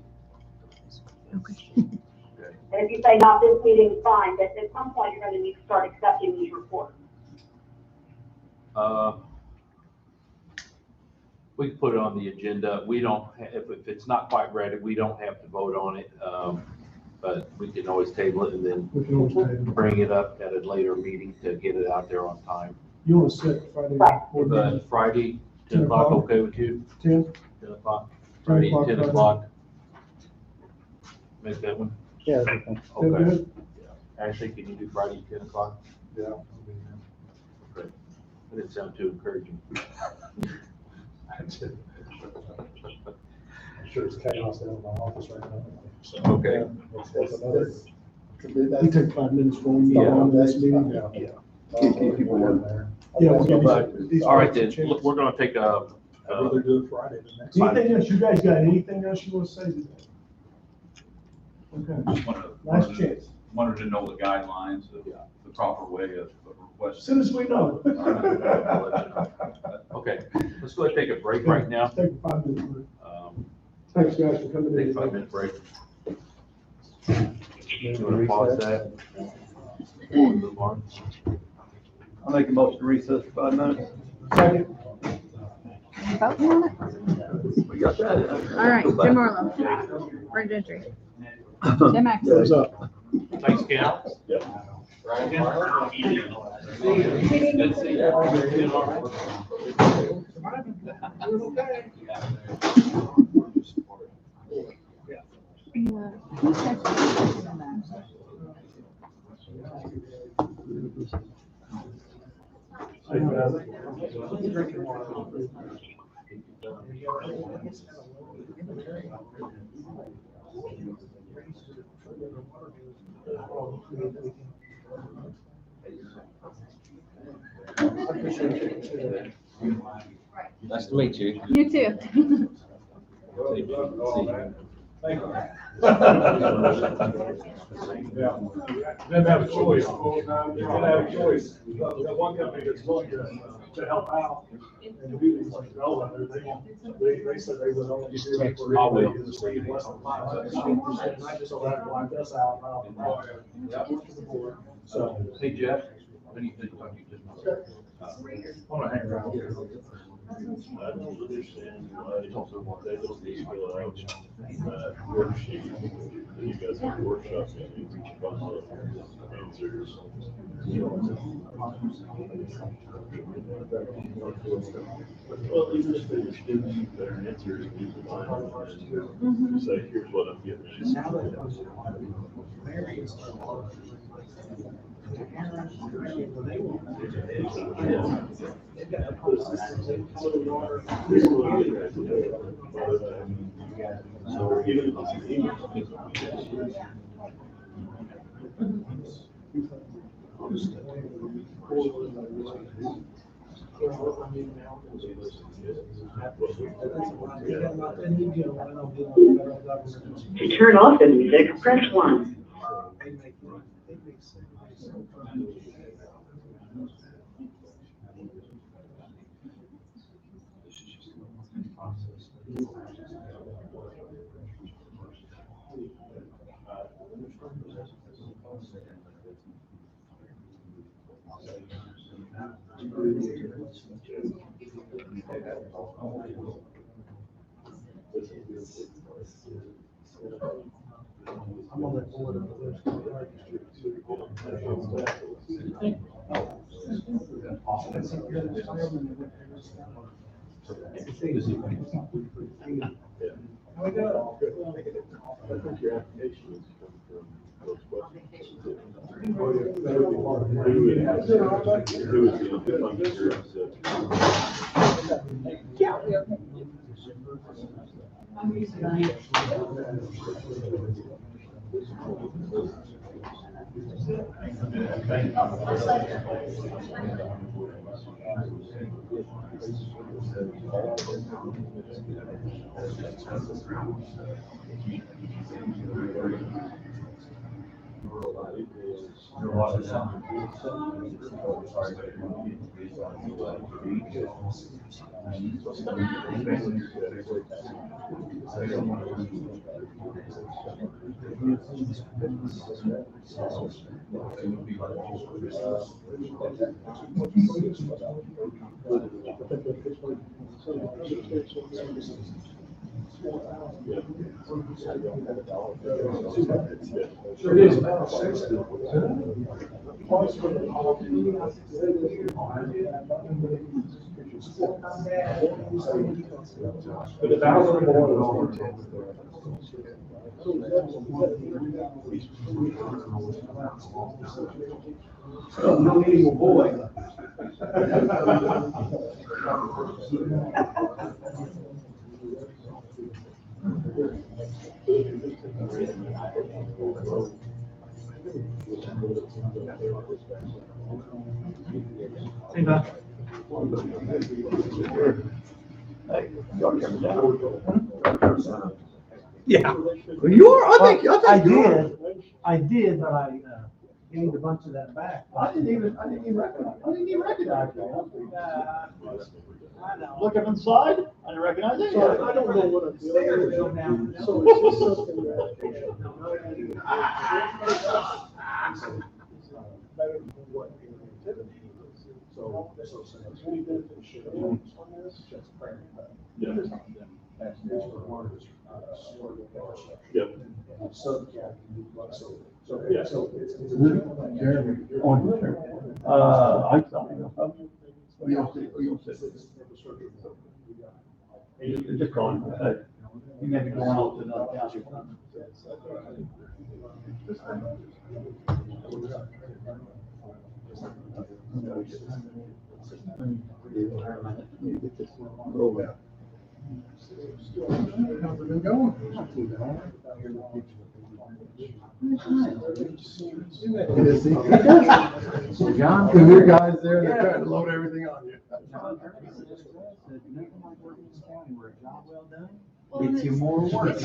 S4: if you say not this meeting, fine, but at some point you're gonna need to start accepting these reports.
S1: We can put it on the agenda. We don't, if it's not quite ready, we don't have to vote on it. But we can always table it and then
S6: We can always table it.
S1: bring it up at a later meeting to get it out there on time.
S6: You want to set Friday? board meeting?
S1: But Friday, 10
S6: 10
S1: o'clock,
S6: o'clock?
S1: okay with you?
S6: 10?
S1: 10 o'clock?
S6: 10
S1: Friday,
S6: o'clock
S1: 10
S6: Friday.
S1: o'clock? Make that one?
S5: Yeah, that'd be fine.
S6: That
S1: Okay.
S6: good?
S1: Ashley, can you do Friday, 10 o'clock?
S3: Yeah.
S1: Okay. That didn't sound too encouraging.
S3: I'm sure it's chaos down in my office right now. So,
S1: Okay.
S3: that's another.
S6: You take 5 minutes for them.
S1: Yeah.
S6: On this meeting.
S3: Yeah.
S2: Keep people in there.
S6: Yeah, we'll give these
S1: All right,
S6: folks a
S1: then,
S6: chance.
S1: look, we're gonna take a,
S3: I'd rather do it Friday than next.
S6: Anything else, you guys got anything else you want to say today? Okay,
S14: Just
S6: last chance,
S14: wanted to know the guidelines of the proper way of
S6: as
S14: requesting.
S6: soon as we know.
S1: okay, let's go ahead and take a break right now.
S6: Take a 5 minute break.
S1: Um,
S6: Thanks, guys, for coming in.
S1: Take a 5-minute break. You want to pause that? Before we move on?
S2: I'll make a motion to recess for 5 minutes.
S15: Voting on it?
S2: We got that.
S15: All right, Jim Orlo, Red Gentry. Jim Axon.
S2: What's up?
S1: Thanks, Ken.
S9: Nice to meet you.
S15: You too.
S3: Thank you. Yeah. Didn't have a choice. Didn't have a choice. We got one company that's willing to help out and to do these like development. They said they would only do it for anybody who received less than 5%. And I just don't have to black us out. So.
S1: Hey, Jeff, what do you think about you just?
S3: I want to hang around here.
S16: I don't understand why they don't fill out that worksheet that you guys have workshops in, you reach a bunch of answers. Well, even if they just give you better answers, you can find and say, here's what I'm getting. So even if it's an email.
S7: To turn off the music, press 1.
S13: I'm on that board of
S16: I think your application is from those questions. Who would be the funding groups
S3: Sure is. But if I was no meeting will boy. Hey, Matt.
S2: Hey, y'all coming down?
S13: Yeah. You are, I did, but gained a bunch of that back.
S2: I didn't even recognize that. Looking inside, I didn't recognize it.
S6: So I don't know what a building is. So it's just something that. Better than what the activity is. So any benefit should on this, just pray.
S16: Yeah.
S13: That's for words.
S16: Yep.
S13: So, yeah. So
S16: Yeah.
S13: so it's.
S2: Jeremy. On the chair. I thought. You'll see. Just call him. You may be going out to another county.
S5: John,
S13: Because your guys there, they're trying to load everything on you.
S5: Gets you more work.
S15: But it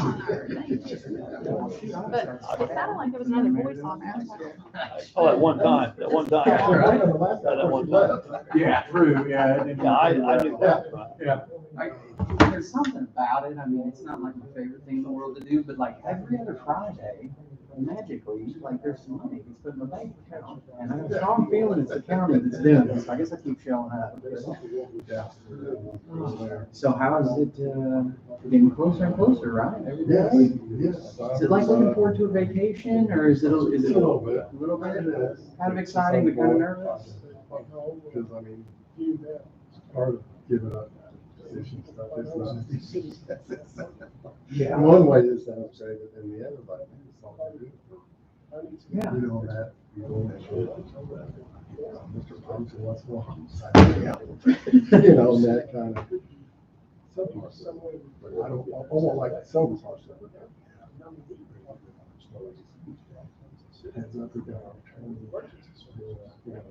S15: sounded like there was another voice on there.
S2: Oh, at one time. At one time.
S5: Yeah, true, yeah.
S2: Yeah, I knew that.
S5: Yeah. There's something about it, I mean, it's not like my favorite thing in the world to do, but like every other Friday, magically, like there's some money that's put in the bank account. And I have a strong feeling it's the county that's doing this, I guess I keep showing up. So how is it, getting closer and closer, right? Every day? Is it like looking forward to a vacation, or is it a little bit? A little bit, kind of exciting, but kind of nervous?
S13: Because I mean, it's part of giving up position stuff. It's not.
S5: Yeah.
S13: In one way, it sounds great, but in the other, like, it's all good.
S5: Yeah.
S13: You know that. Mr. Thompson, what's wrong? You know, that kind of. But I don't, I won't like some parts of it. Heads up, we got our training. You know,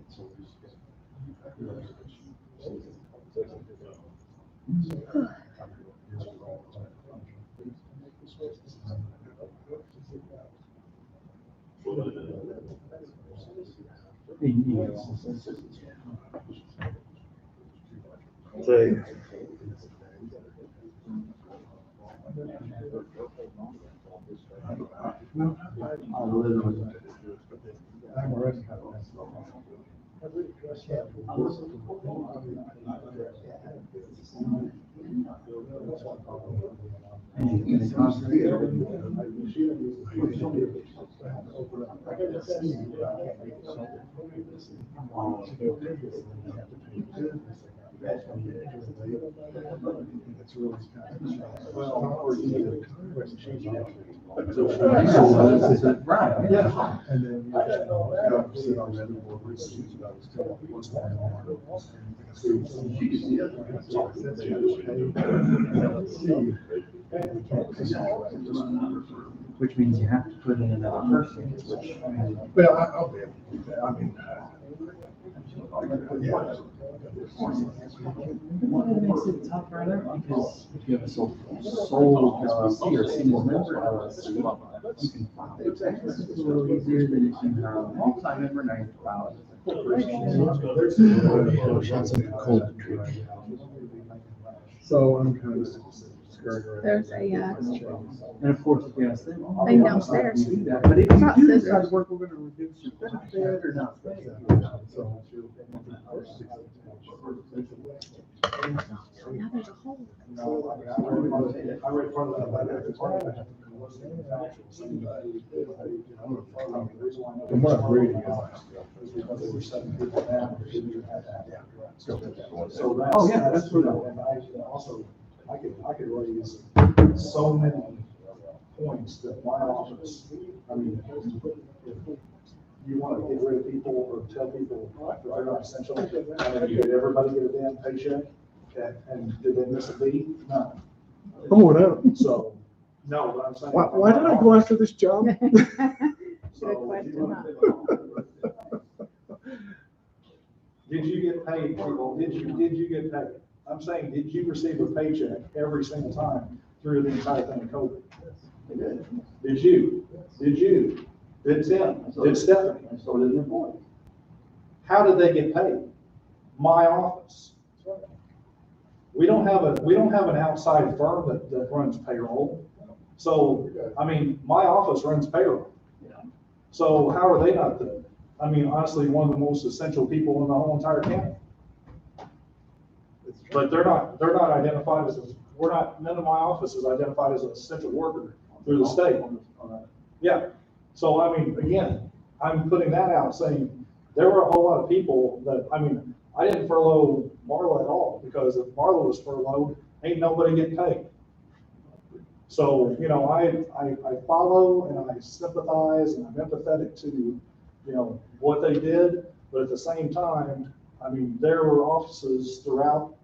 S13: so I'm already kind of messed up.
S5: Right.
S13: Yeah. And then you sit on the other board, which is about what's going on.
S5: Which means you have to put in another person, which, I mean.
S13: Well, I'll be able to do that. I mean, yeah.
S5: Well, it makes it tougher, because if you have a sole LLC or single member LLC, you can file your taxes a little easier than if you have a multi-member, now you have to file it as a corporation.
S13: So I'm kind of skirting around.
S15: There's a,
S5: And of course, yes, they
S15: thing downstairs.
S5: do that, but if you do decide to work, we're gonna reduce your benefit or not.
S13: So
S15: Now there's a hole.
S13: I read part of that letter. From what I'm reading, because there were 7 people down, who didn't have that.
S5: Oh, yeah, that's what.
S3: And also, I could raise so many points that my office, I mean, if you want to get rid of people or tell people they're not essential, and did everybody get a damn paycheck? And did they miss a beat? No.
S13: Come on out.
S3: So, no, but I'm saying.
S13: Why did I go after this job?
S3: So,
S15: Good question, huh?
S3: Did you get paid, people? Did you get paid? I'm saying, did you receive a paycheck every single time through the entire thing of COVID? Did you? Did Tim,
S2: And so
S3: did Stephanie.
S2: And so did the employees.
S3: How did they get paid? My office. We don't have an outside firm that runs payroll. So, I mean, my office runs payroll.
S2: Yeah.
S3: So how are they not honestly, one of the most essential people in the whole entire county? But they're not identified as, none of my office is identified as an essential worker through the state. Yeah, so I mean, again, I'm putting that out saying, there were a whole lot of people that, I didn't furlough Marla at all, because if Marla was furloughed, ain't nobody getting paid. So, I follow and I sympathize and I'm empathetic to, what they did, but at the same time, there were offices throughout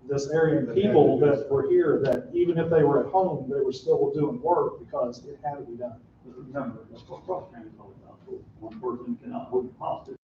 S3: this area and people that were here that even if they were at home, they were still doing work because it had to be done.
S2: Remember, that's what cross-training is all about. One person cannot hold hostage.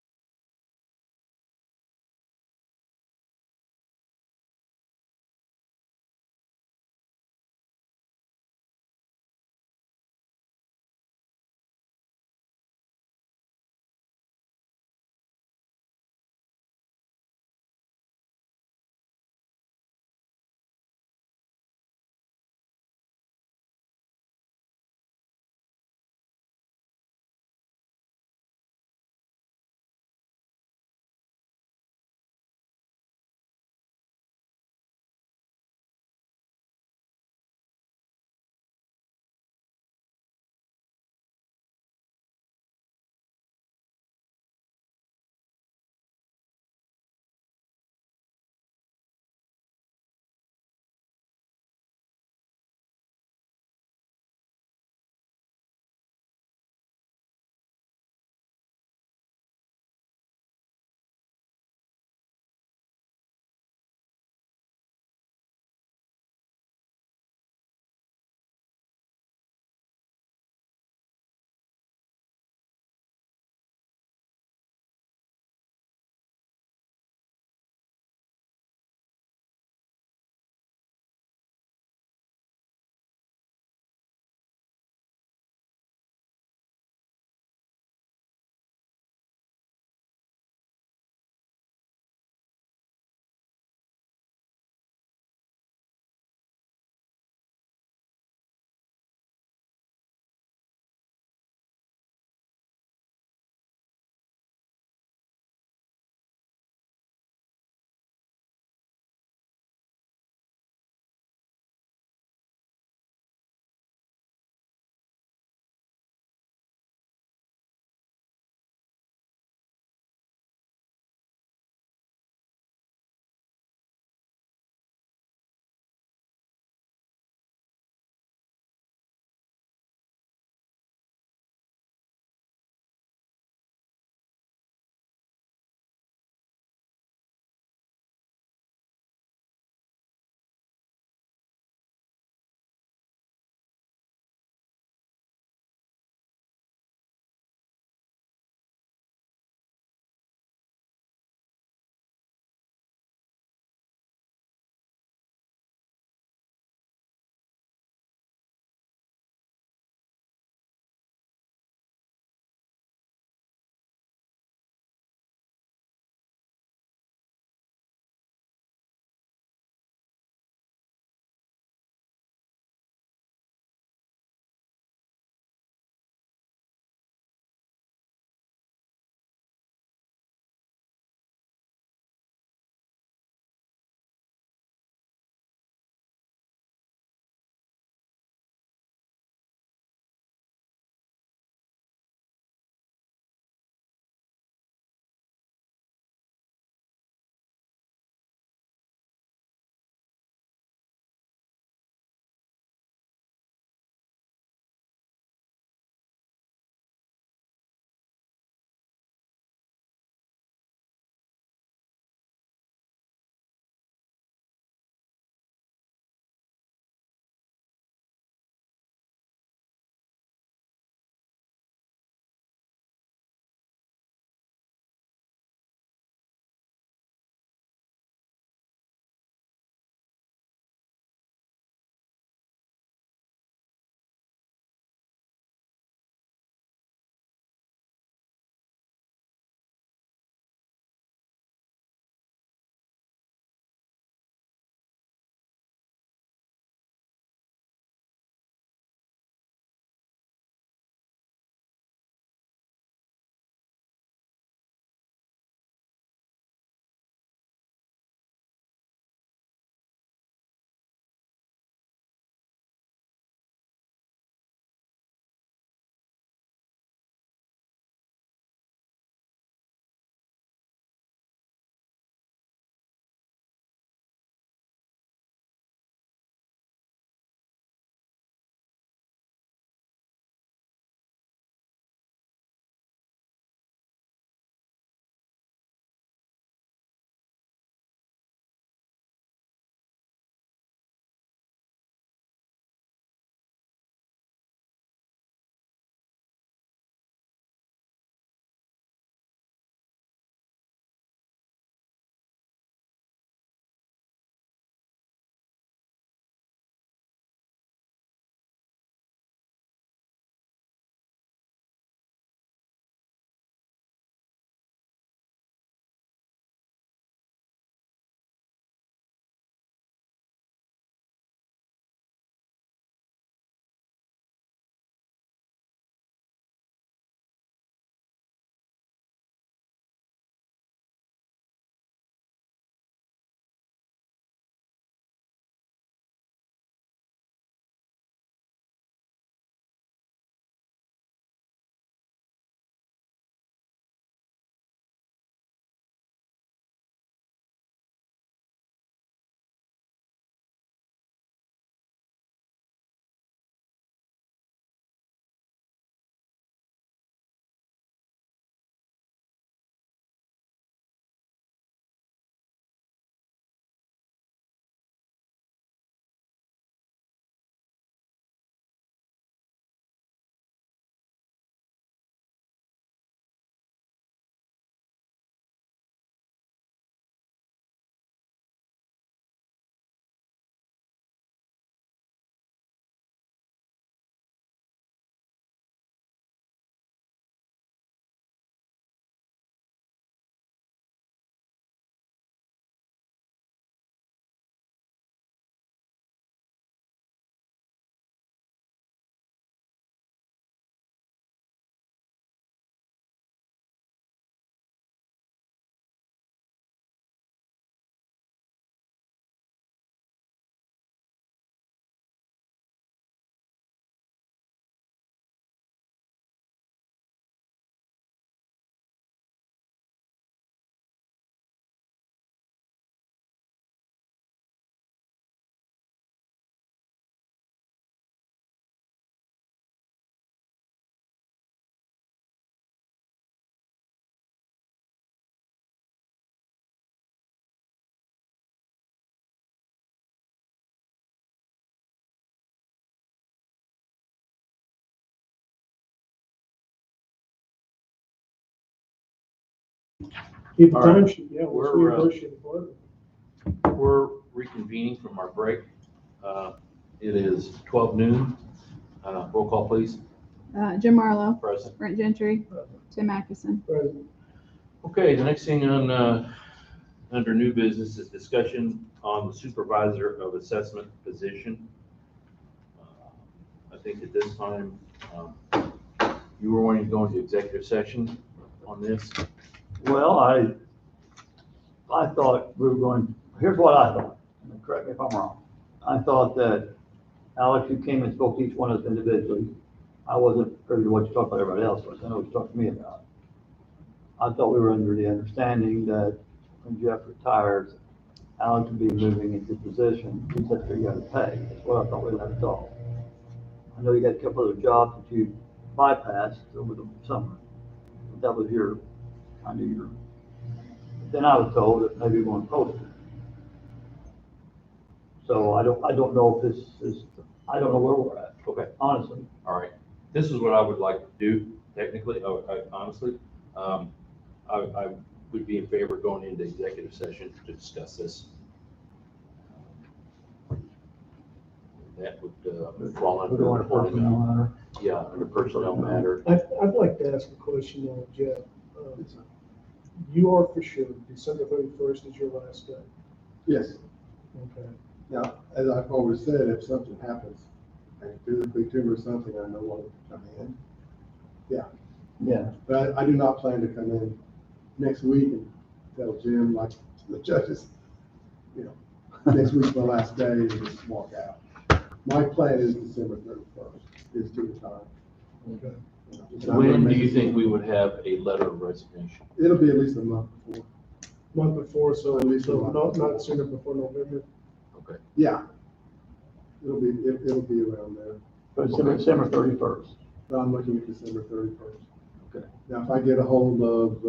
S6: Keep the
S1: All right.
S6: time sheet, yeah, let's
S1: We're,
S6: reimburse you for it.
S1: We're reconvening from our break. It is 12 noon. Roll call, please.
S15: Jim Marlowe,
S1: Present.
S15: Brent Gentry, Tim Atkinson.
S1: Okay, the next thing on, under new business is discussion on the supervisor of assessment position. I think at this time, you were wanting to go into executive session on this.
S2: Well, I thought we were going, here's what I thought, and correct me if I'm wrong. I thought that Alex, you came and spoke to each one of us individually. I wasn't privy to what you talked about everybody else was. I know what you talked to me about. I thought we were under the understanding that when Jeff retires, Alex would be moving into position. He said, you got to pay. That's what I thought we left off. I know you got a couple other jobs that you bypassed over the summer. That was kind of your, then I was told that maybe we want to post it. So I don't know if this is, I don't know where we're at.
S1: Okay.
S2: Honestly.
S1: All right. This is what I would like to do technically, honestly. I would be in favor of going into executive session to discuss this. That would fall under.
S2: We're going to personnel matter.
S1: Yeah, under personnel matter.
S6: I'd like to ask a question on Jeff. You are for sure, December 31st is your last day.
S17: Yes.
S6: Okay.
S17: Now, as I've always said, if something happens, like physically tumor or something, I know what to come in. Yeah.
S2: Yeah.
S17: But I do not plan to come in next week and tell Jim, like the judges, next week's my last day and just walk out. My plan is December 31st, is to retire.
S6: Okay.
S1: When do you think we would have a letter of resignation?
S17: It'll be at least a month before.
S6: Month before, so
S17: At least a month
S6: not
S17: before.
S6: sooner before November.
S1: Okay.
S17: Yeah. It'll be around there.
S2: So December 31st.
S17: So I'm looking at December 31st.
S1: Okay.
S17: Now, if I get a hold of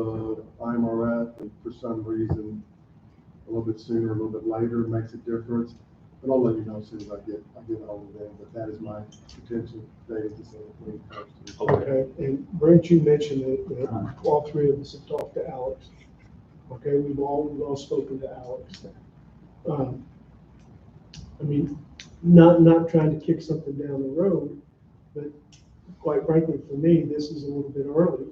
S17: IMRF and for some reason, a little bit sooner, a little bit later, makes a difference, but I'll let you know as soon as I get a hold of them, but that is my potential date, December 31st.
S6: Okay, and Brent, you mentioned that all three of us have talked to Alex. Okay, we've all spoken to Alex. I mean, not trying to kick something down the road, but quite frankly, for me, this is a little bit early.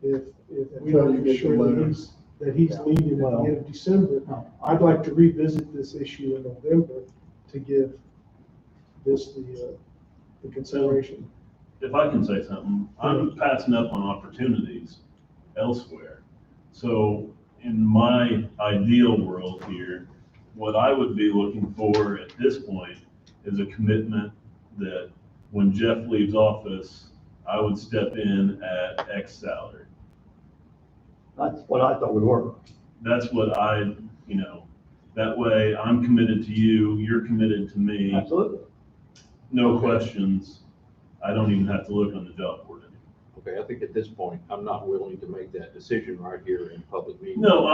S6: If we
S17: Until
S6: are
S17: you get the
S6: sure
S17: letter.
S6: that he's leaving at the end of December, I'd like to revisit this issue in November to give this the consideration.
S16: If I can say something, I'm passing up on opportunities elsewhere. So in my ideal world here, what I would be looking for at this point is a commitment that when Jeff leaves office, I would step in at X salary.
S2: That's what I thought we were.
S16: That's what that way I'm committed to you, you're committed to me.
S2: Absolutely.
S16: No questions. I don't even have to look on the job board anymore.
S1: Okay, I think at this point, I'm not willing to make that decision right here in public meeting.
S16: No,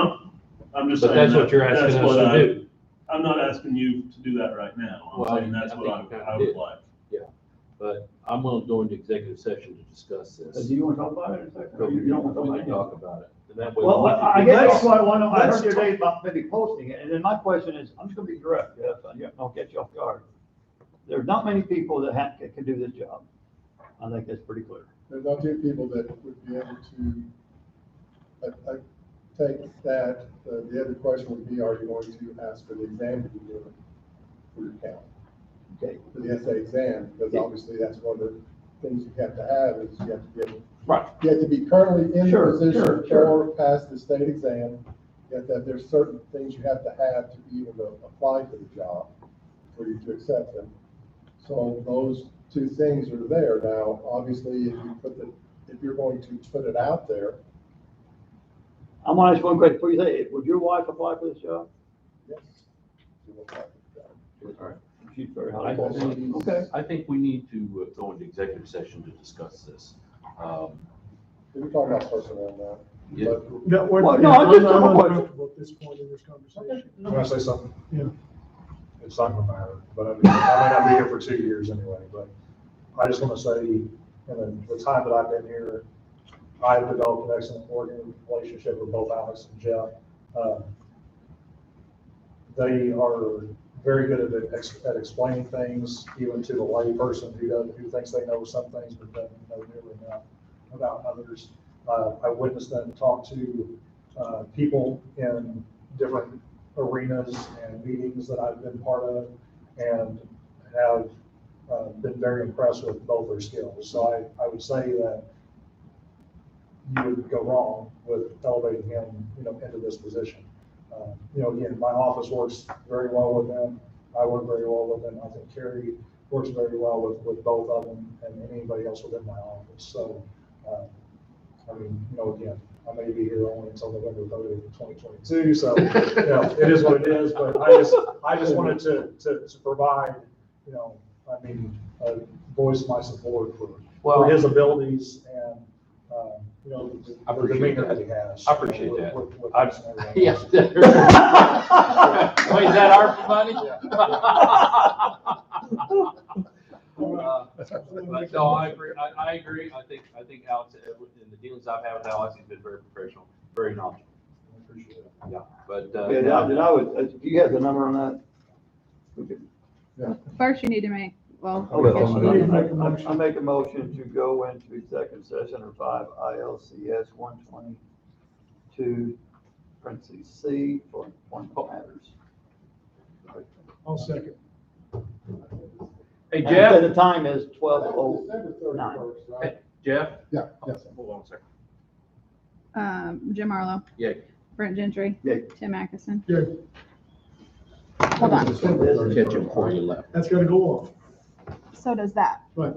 S16: I'm just
S1: But
S16: saying.
S1: that's what you're asking
S16: that's
S1: us
S16: what
S1: to do.
S16: I'm not asking you to do that right now.
S1: Well,
S16: I'm saying that's
S1: I
S16: what
S1: think you kinda
S16: I would
S1: did.
S16: like.
S1: Yeah, but I'm willing to go into executive session to discuss this.
S2: Do you want to talk about it in a second? Or you don't want to
S1: We
S2: talk
S1: can
S2: about it?
S1: talk about it. And that way
S2: Well,
S1: we can-
S2: I guess that's what I want to, I
S16: let's
S2: heard today about maybe posting it, and then my question is, I'm just gonna be direct, Jeff, I'll get you off guard. There's not many people that can do this job. I think that's pretty clear.
S17: There's not two people that would be able to, I take that, the other question would be, are you going to ask for the exam to be given for your county?
S2: Okay.
S17: For the essay exam, because obviously that's one of the things you have to have, is you have to get.
S2: Right.
S17: You have to be currently in the
S2: Sure,
S17: position
S2: sure.
S17: or pass the state exam. Yet that there's certain things you have to have to be able to apply for the job for you to accept them. So those two things are there. Now, obviously, if you're going to put it out there,
S2: I'm gonna ask one question before you say it. Would your wife apply for this job?
S17: yes. you will apply for the job.
S1: All right.
S2: She's very
S1: I
S2: high.
S1: think-
S2: Okay.
S1: I think we need to go into executive session to discuss this.
S17: We're talking about personnel now.
S1: Yeah.
S17: But
S6: No,
S2: Well, no, I'm just-
S6: I'm
S2: I'm-
S6: uncomfortable at this point in this conversation.
S3: Can I say something?
S6: Yeah.
S3: It's not gonna matter, but I mean, I may not be here for 2 years anyway, but I just wanna say, in the time that I've been here, I've developed an excellent working relationship with both Alex and Jeff. They are very good at explaining things, even to the lay person who thinks they know some things, but doesn't know nearly enough about others. I witnessed them talk to people in different arenas and meetings that I've been part of, and have been very impressed with both their skills. So I would say that you would go wrong with elevating him, into this position. Again, my office works very well with them. I work very well with them. I think Carrie works very well with both of them and anybody else within my office. So, again, I may be here only until November 30th, 2022. So, it is what it is. But I just wanted to provide, voice my support for his abilities and,
S1: I
S3: the
S1: appreciate
S3: demeanor
S1: that.
S3: that he has.
S1: I appreciate that.
S3: With
S1: I-
S3: us and everyone
S1: Yes.
S3: else.
S1: Wait, is that our money? But no, I agree. I agree. I think Alex, in the dealings I've had with Alex, he's been very professional, very knowledgeable.
S3: I appreciate it.
S1: Yeah, but,
S2: Then I would, if you have the number on that, we could.
S15: First, you need to make, well.
S2: I make a motion to go into executive session under 5 ILCS 122, parentheses C, for employment matters.
S6: I'll second.
S1: Hey,
S2: And
S1: Jeff.
S2: the time is
S17: December
S2: 12:09.
S17: 31st, right?
S1: Hey, Jeff?
S17: Yeah, yes.
S1: Hold on a second.
S15: Jim Marlowe,
S1: Yay.
S15: Brent Gentry,
S2: Yay.
S15: Tim Atkinson.
S6: Yeah,
S15: Hold on.
S1: Catch him before you left.
S6: that's gotta go on.
S15: So does that.
S6: Right.